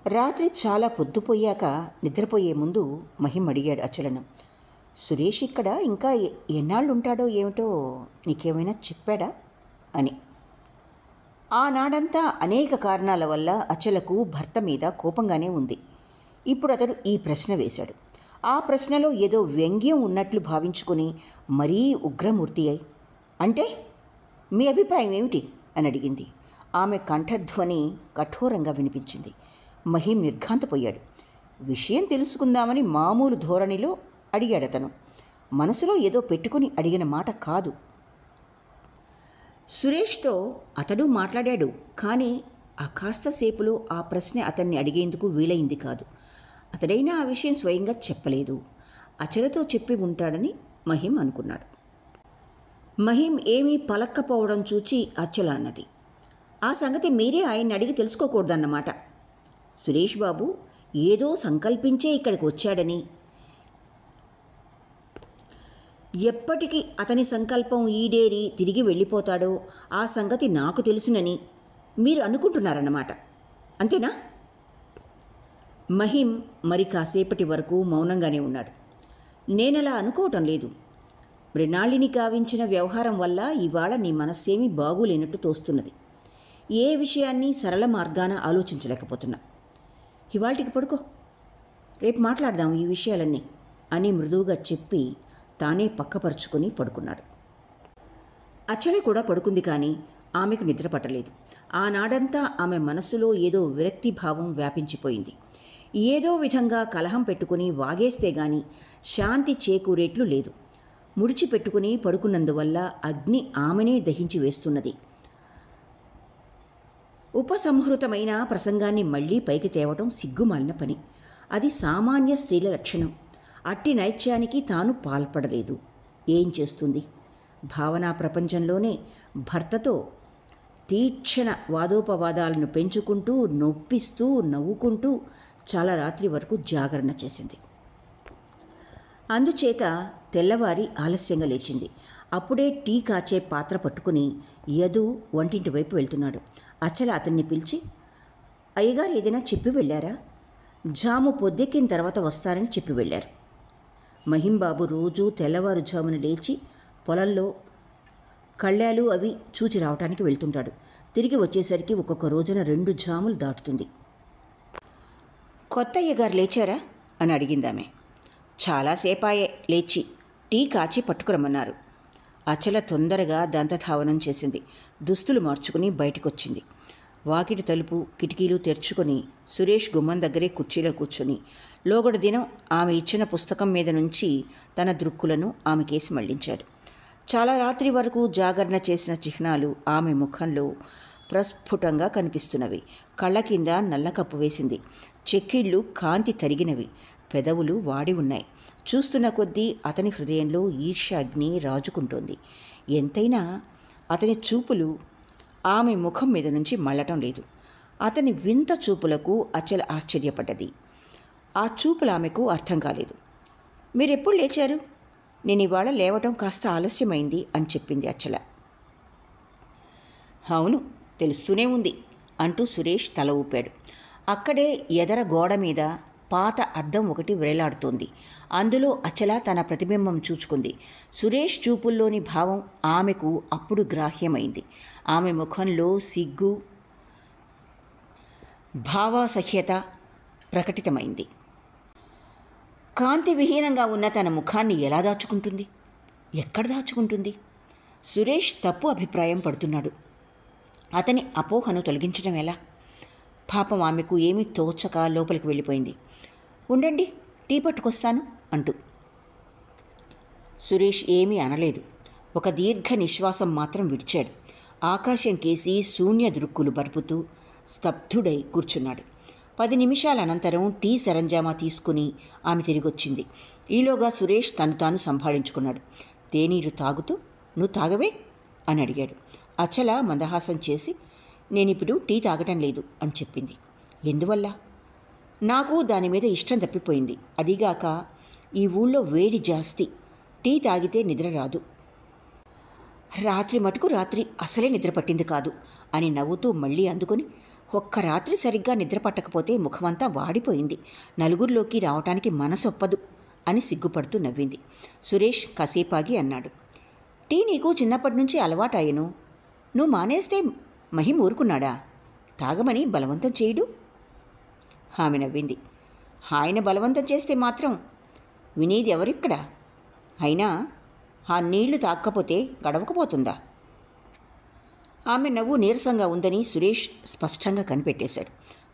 రాత్రి చాలా పొద్దుపోయాక నిద్రపోయే ముందు మహిం అడిగాడు అచలను, సురేష్ ఇక్కడ ఇంకా ఎన్నాళ్ళు ఉంటాడో ఏమిటో నీకేమైనా చెప్పాడా అని. ఆనాడంతా అనేక కారణాల వల్ల అచలకు భర్త మీద కోపంగానే ఉంది. ఇప్పుడు అతడు ఈ ప్రశ్న వేశాడు. ఆ ప్రశ్నలో ఏదో వ్యంగ్యం ఉన్నట్లు భావించుకొని మరీ ఉగ్రమూర్తి అయి, అంటే మీ అభిప్రాయం ఏమిటి అని అడిగింది. ఆమె కంఠధ్వని కఠోరంగా వినిపించింది. మహిం నిర్ఘాంతపోయాడు. విషయం తెలుసుకుందామని మామూలు ధోరణిలో అడిగాడతను. మనసులో ఏదో పెట్టుకుని అడిగిన మాట కాదు. సురేష్తో అతడు మాట్లాడాడు, కానీ ఆ కాస్తసేపులో ఆ ప్రశ్న అతన్ని అడిగేందుకు వీలైంది కాదు. అతడైనా ఆ విషయం స్వయంగా చెప్పలేదు. అచలతో చెప్పి ఉంటాడని మహిం అనుకున్నాడు. మహిం ఏమీ పలక్కపోవడం చూచి అచల అన్నది, ఆ సంగతి మీరే ఆయన్ని అడిగి తెలుసుకోకూడదన్నమాట. సురేష్ బాబు ఏదో సంకల్పించే ఇక్కడికి వచ్చాడని, ఎప్పటికీ అతని సంకల్పం ఈడేరి తిరిగి వెళ్ళిపోతాడో ఆ సంగతి నాకు తెలుసునని మీరు అనుకుంటున్నారన్నమాట, అంతేనా? మహిం మరి కాసేపటి వరకు మౌనంగానే ఉన్నాడు. నేనలా అనుకోవటం లేదు. మృణాళిని కావించిన వ్యవహారం వల్ల ఇవాళ నీ మనస్సేమీ బాగోలేనట్టు తోస్తున్నది. ఏ విషయాన్ని సరళ మార్గాన ఆలోచించలేకపోతున్నా. ఇవాళకి పడుకో, రేపు మాట్లాడదాం ఈ విషయాలన్నీ అని మృదువుగా చెప్పి తానే పక్కపరుచుకొని పడుకున్నాడు. అచల కూడా పడుకుంది, కానీ ఆమెకు నిద్ర పట్టలేదు. ఆనాడంతా ఆమె మనస్సులో ఏదో విరక్తి భావం వ్యాపించిపోయింది. ఏదో విధంగా కలహం పెట్టుకుని వాగేస్తే గాని శాంతి చేకూరేట్లు లేదు. ముడిచిపెట్టుకుని పడుకున్నందువల్ల అగ్ని ఆమెనే దహించి వేస్తున్నది. ఉపసంహృతమైన ప్రసంగాన్ని మళ్లీ పైకి తేవటం సిగ్గుమాలిన పని. అది సామాన్య స్త్రీల లక్షణం. అట్టి నైత్యానికి తాను పాల్పడలేదు. ఏం చేస్తుంది? భావనా ప్రపంచంలోనే భర్తతో తీక్షణ వాదోపవాదాలను పెంచుకుంటూ నొప్పిస్తూ నవ్వుకుంటూ చాలా రాత్రి వరకు జాగరణ చేసింది. అందుచేత తెల్లవారి ఆలస్యంగా లేచింది. అప్పుడే టీ కాచే పాత్ర పట్టుకుని యదు వంటింటి వైపు వెళ్తున్నాడు. అచ్చల అతన్ని పిలిచి, అయ్యగారు ఏదైనా చెప్పి వెళ్ళారా? జాము పొద్దెక్కిన తర్వాత వస్తారని చెప్పి వెళ్ళారు. మహింబాబు రోజూ తెల్లవారుజామున లేచి పొలంలో కళ్ళాలు అవి చూచి రావటానికి వెళ్తుంటాడు. తిరిగి వచ్చేసరికి ఒక్కొక్క రోజున 2 జాములు దాటుతుంది. కొత్త అయ్యగారు లేచారా అని అడిగిందామె. చాలాసేపాయే లేచి టీ కాచి పట్టుకురమ్మన్నారు. అచల తొందరగా దంతధావనం చేసింది. దుస్తులు మార్చుకుని బయటకొచ్చింది. వాకిటి తలుపు కిటికీలు తెరుచుకొని సురేష్ గుమ్మం దగ్గరే కుర్చీలో కూర్చొని లోగడ దినం ఆమె ఇచ్చిన పుస్తకం మీద నుంచి తన దృక్కులను ఆమెకేసి మళ్లించాడు. చాలా రాత్రి వరకు జాగరణ చేసిన చిహ్నాలు ఆమె ముఖంలో ప్రస్ఫుటంగా కనిపిస్తున్నవి. కళ్ళ కింద నల్ల కప్పు వేసింది. చెక్కిళ్ళు కాంతి తరిగినవి. పెదవులు వాడి ఉన్నాయి. చూస్తున్న కొద్దీ అతని హృదయంలో ఈర్ష్యాగ్ని రాజుకుంటోంది. ఎంతైనా అతని చూపులు ఆమె ముఖం మీద నుంచి మళ్ళటం లేదు. అతని వింత చూపులకు అచల ఆశ్చర్యపడ్డది. ఆ చూపులు ఆమెకు అర్థం కాలేదు. మీరెప్పుడు లేచారు? నేను ఇవాళ లేవటం కాస్త ఆలస్యమైంది అని చెప్పింది అచల. అవును, తెలుస్తూనే ఉంది అంటూ సురేష్ తల ఊపాడు. అక్కడే ఎదర గోడ మీద పాత అద్దం ఒకటి వేలాడుతోంది. అందులో అచల తన ప్రతిబింబం చూచుకుంది. సురేష్ చూపుల్లోని భావం ఆమెకు అప్పుడు గ్రాహ్యమైంది. ఆమె ముఖంలో సిగ్గు, భావాసహ్యత ప్రకటితమైంది. కాంతి విహీనంగా ఉన్న తన ముఖాన్ని ఎలా దాచుకుంటుంది? ఎక్కడ దాచుకుంటుంది? సురేష్ తప్పు అభిప్రాయం పడుతున్నాడు. అతని అపోహను తొలగించడం ఎలా? పాపం ఆమెకు ఏమీ తోచక లోపలికి వెళ్ళిపోయింది. ఉండండి, టీ పట్టుకొస్తాను అంటూ. సురేష్ ఏమీ అనలేదు. ఒక దీర్ఘ నిశ్వాసం మాత్రం విడిచాడు. ఆకాశం కేసి శూన్య దృక్కులు బరుపుతూ స్తబ్దుడై కూర్చున్నాడు. 10 నిమిషాల అనంతరం టీ సరంజామా తీసుకుని ఆమె తిరిగొచ్చింది. ఈలోగా సురేష్ తను తాను సంభాళించుకున్నాడు. తేనీరు తాగుతూ, నువ్వు తాగవే అని అడిగాడు. అచల మందహాసం చేసి, నేనిప్పుడు టీ తాగటం లేదు అని చెప్పింది. ఎందువల్ల? నాకు దాని మీద ఇష్టం తప్పిపోయింది. అదిగాక ఈ ఊళ్ళో వేడి జాస్తి. టీ తాగితే నిద్ర రాదు. రాత్రి అసలే నిద్ర పట్టింది కాదు అని నవ్వుతూ మళ్ళీ అందుకొని, ఒక్క రాత్రి సరిగ్గా నిద్ర పట్టకపోతే ముఖమంతా వాడిపోయింది. నలుగురిలోకి రావటానికి మనసొప్పదు అని సిగ్గుపడుతూ నవ్వింది. సురేష్ కాసేపాగి అన్నాడు, టీ నీకు చిన్నప్పటి నుంచి అలవాటాయను. నువ్వు మానేస్తే మహిం ఊరుకున్నాడా? తాగమని బలవంతం చేయడు. ఆమె నవ్వింది. ఆయన బలవంతం చేస్తే మాత్రం వినేది ఎవరిక్కడ? అయినా ఆ నీళ్లు తాగకపోతే గడవకపోతుందా? ఆమె నవ్వు నీరసంగా ఉందని సురేష్ స్పష్టంగా కనిపెట్టేశాడు.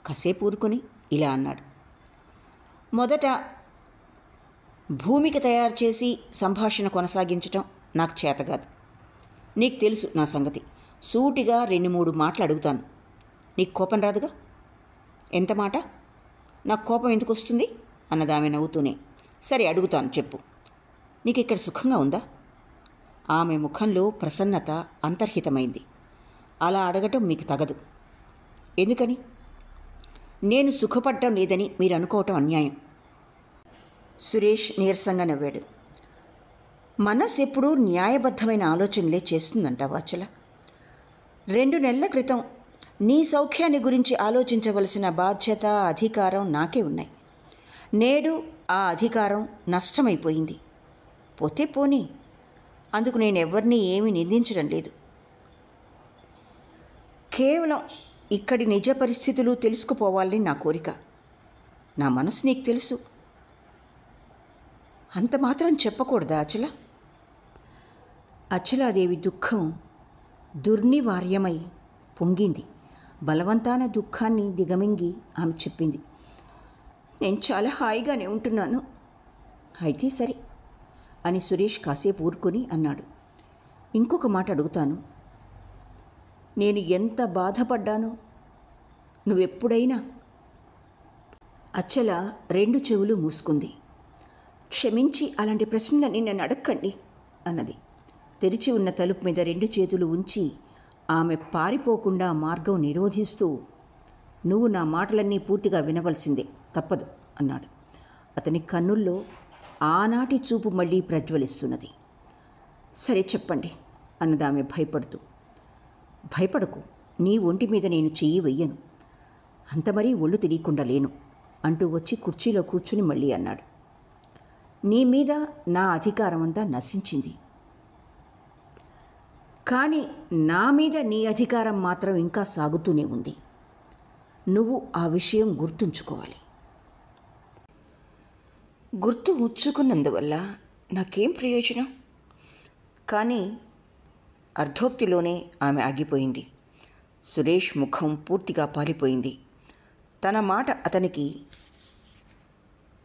కాసేపు ఊరుకొని ఇలా అన్నాడు, మొదట భూమికి తయారు చేసి సంభాషణ కొనసాగించటం నాకు చేతకాదు. నీకు తెలుసు నా సంగతి. సూటిగా 2-3 మాటలు అడుగుతాను. నీకు కోపం రాదుగా? ఎంత మాట? నాకు కోపం ఎందుకు వస్తుంది అన్నది ఆమె నవ్వుతూనే. సరే అడుగుతాను, చెప్పు. నీకు ఇక్కడ సుఖంగా ఉందా? ఆమె ముఖంలో ప్రసన్నత అంతర్హితమైంది. అలా అడగటం మీకు తగదు. ఎందుకని? నేను సుఖపడటం లేదని మీరు అనుకోవటం అన్యాయం. సురేష్ నీరసంగా నవ్వాడు. మనసు ఎప్పుడూ న్యాయబద్ధమైన ఆలోచనలే చేస్తుందంటావా అచల? 2 నెలల క్రితం నీ సౌఖ్యాన్ని గురించి ఆలోచించవలసిన బాధ్యత, అధికారం నాకే ఉన్నాయి. నేడు ఆ అధికారం నష్టమైపోయింది. పోతే పోనీ, అందుకు నేను ఎవరిని ఏమీ నిందించడం లేదు. కేవలం ఇక్కడి నిజ పరిస్థితులు తెలుసుకుపోవాలని నా కోరిక. నా మనసు నీకు తెలుసు. అంత మాత్రం చెప్పకూడదా అచల? అచలాదేవి దుఃఖం దుర్నివార్యమై పొంగింది. బలవంతాన దుఃఖాన్ని దిగమింగి ఆమె చెప్పింది, నేను చాలా హాయిగానే ఉంటున్నాను. అయితే సరే అని సురేష్ కాసేపు ఊరుకొని అన్నాడు. ఇంకొక మాట అడుగుతాను. నేను ఎంత బాధపడ్డానో నువ్వెప్పుడైనా? అచల 2 చెవులు మూసుకుంది. క్షమించి అలాంటి ప్రశ్నలని నన్ను అడక్కండి అన్నది. తెరిచి ఉన్న తలుపు మీద 2 చేతులు ఉంచి ఆమె పారిపోకుండా మార్గం నిరోధిస్తూ, నువ్వు నా మాటలన్నీ పూర్తిగా వినవలసిందే, తప్పదు అన్నాడు. అతని కన్నుల్లో ఆనాటి చూపు మళ్ళీ ప్రజ్వలిస్తున్నది. సరే చెప్పండి అన్నదామె భయపడుతూ. భయపడకు, నీ ఒంటి మీద నేను చెయ్యి వెయ్యను, అంత మరీ ఒళ్ళు తెలియకుండా లేను అంటూ వచ్చి కుర్చీలో కూర్చుని మళ్ళీ అన్నాడు. నీ మీద నా అధికారం అంతా నశించింది, కానీ నా మీద నీ అధికారం మాత్రం ఇంకా సాగుతూనే ఉంది. నువ్వు ఆ విషయం గుర్తుంచుకోవాలి. గుర్తు ఉంచుకున్నందువల్ల నాకేం ప్రయోజనం? కానీ అర్ధోక్తిలోనే ఆమె ఆగిపోయింది. సురేష్ ముఖం పూర్తిగా పాలిపోయింది. తన మాట అతనికి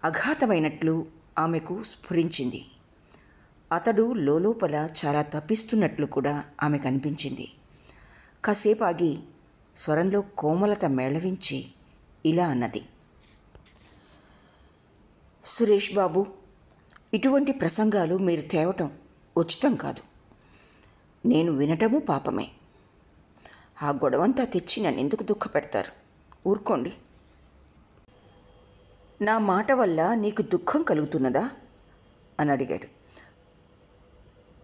అఘాతమైనట్లు ఆమెకు స్ఫురించింది. అతడు లోలోపల చాలా తప్పిస్తున్నట్లు కూడా ఆమెకు అనిపించింది. కాసేపు ఆగి స్వరంలో కోమలత మేళవించి ఇలా అన్నది. సురేష్ బాబు, ఇటువంటి ప్రసంగాలు మీరు తేవటం ఉచితం కాదు. నేను వినటము పాపమే. ఆ గొడవంతా తెచ్చి నన్ను ఎందుకు దుఃఖపెడతారు? ఊరుకోండి. నా మాట వల్ల నీకు దుఃఖం కలుగుతున్నదా అని అడిగాడు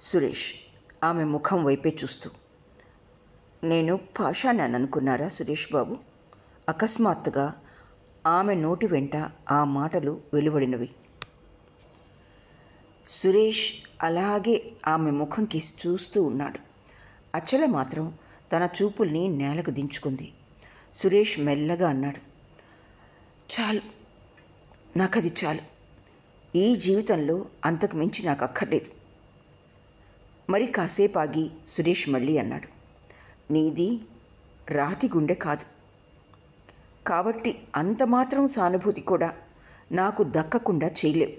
సురేష్ ఆమె ముఖం వైపే చూస్తూ. నేను పాషాణాన్ని అనుకున్నారా సురేష్ బాబు? అకస్మాత్తుగా ఆమె నోటి వెంట ఆ మాటలు వెలువడినవి. సురేష్ అలాగే ఆమె ముఖంకి చూస్తూ ఉన్నాడు. అచల మాత్రం తన చూపుల్ని నేలకు దించుకుంది. సురేష్ మెల్లగా అన్నాడు, చాలు, నాకది చాలు. ఈ జీవితంలో అంతకు మించి నాకు అక్కర్లేదు. మరి కాసేపు ఆగి సురేష్ మళ్ళీ అన్నాడు, నీది రాతి గుండె కాదు, కాబట్టి అంత మాత్రం సానుభూతి కూడా నాకు దక్కకుండా చేయలేవు.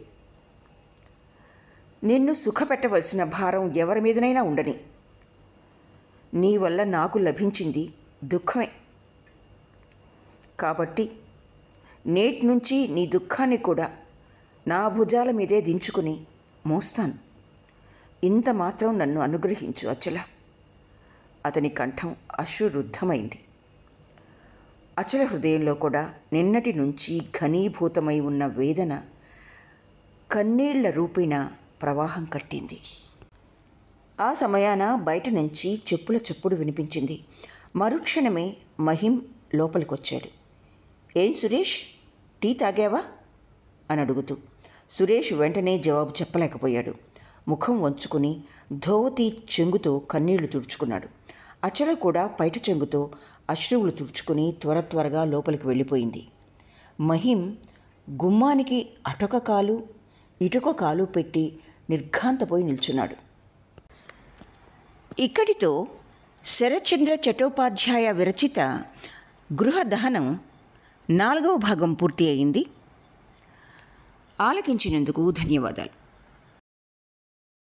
నిన్ను సుఖపెట్టవలసిన భారం ఎవరి మీదనైనా ఉండని. నీ వల్ల నాకు లభించింది దుఃఖమే. కాబట్టి నేటి నుంచి నీ దుఃఖాన్ని కూడా నా భుజాల మీదే దించుకుని మోస్తాను. ఇంత మాత్రం నన్ను అనుగ్రహించు అచల. అతని కంఠం అశ్రురుద్ధమైంది. అచల హృదయంలో కూడా నిన్నటి నుంచి ఘనీభూతమై ఉన్న వేదన కన్నీళ్ల రూపేణ ప్రవాహం కట్టింది. ఆ సమయాన బయట నుంచి చెప్పుల చప్పుడు వినిపించింది. మరుక్షణమే మహిం లోపలికొచ్చాడు. ఏం సురేష్, టీ తాగావా అని అడుగుతూ. సురేష్ వెంటనే జవాబు చెప్పలేకపోయాడు. ముఖం వంచుకుని ధోవతి చెంగుతో కన్నీళ్లు తుడుచుకున్నాడు. అచల కూడా పైట చెంగుతో అశ్రువులు తుడుచుకుని త్వరగా లోపలికి వెళ్ళిపోయింది. మహిం గుమ్మానికి అటొక కాలు ఇటొక కాలు పెట్టి నిర్ఘాంతపోయి నిల్చున్నాడు. ఇక్కడితో శరత్చంద్ర చట్టోపాధ్యాయ విరచిత గృహదహనం 4వ భాగం పూర్తి అయింది. ఆలకించినందుకు ధన్యవాదాలు.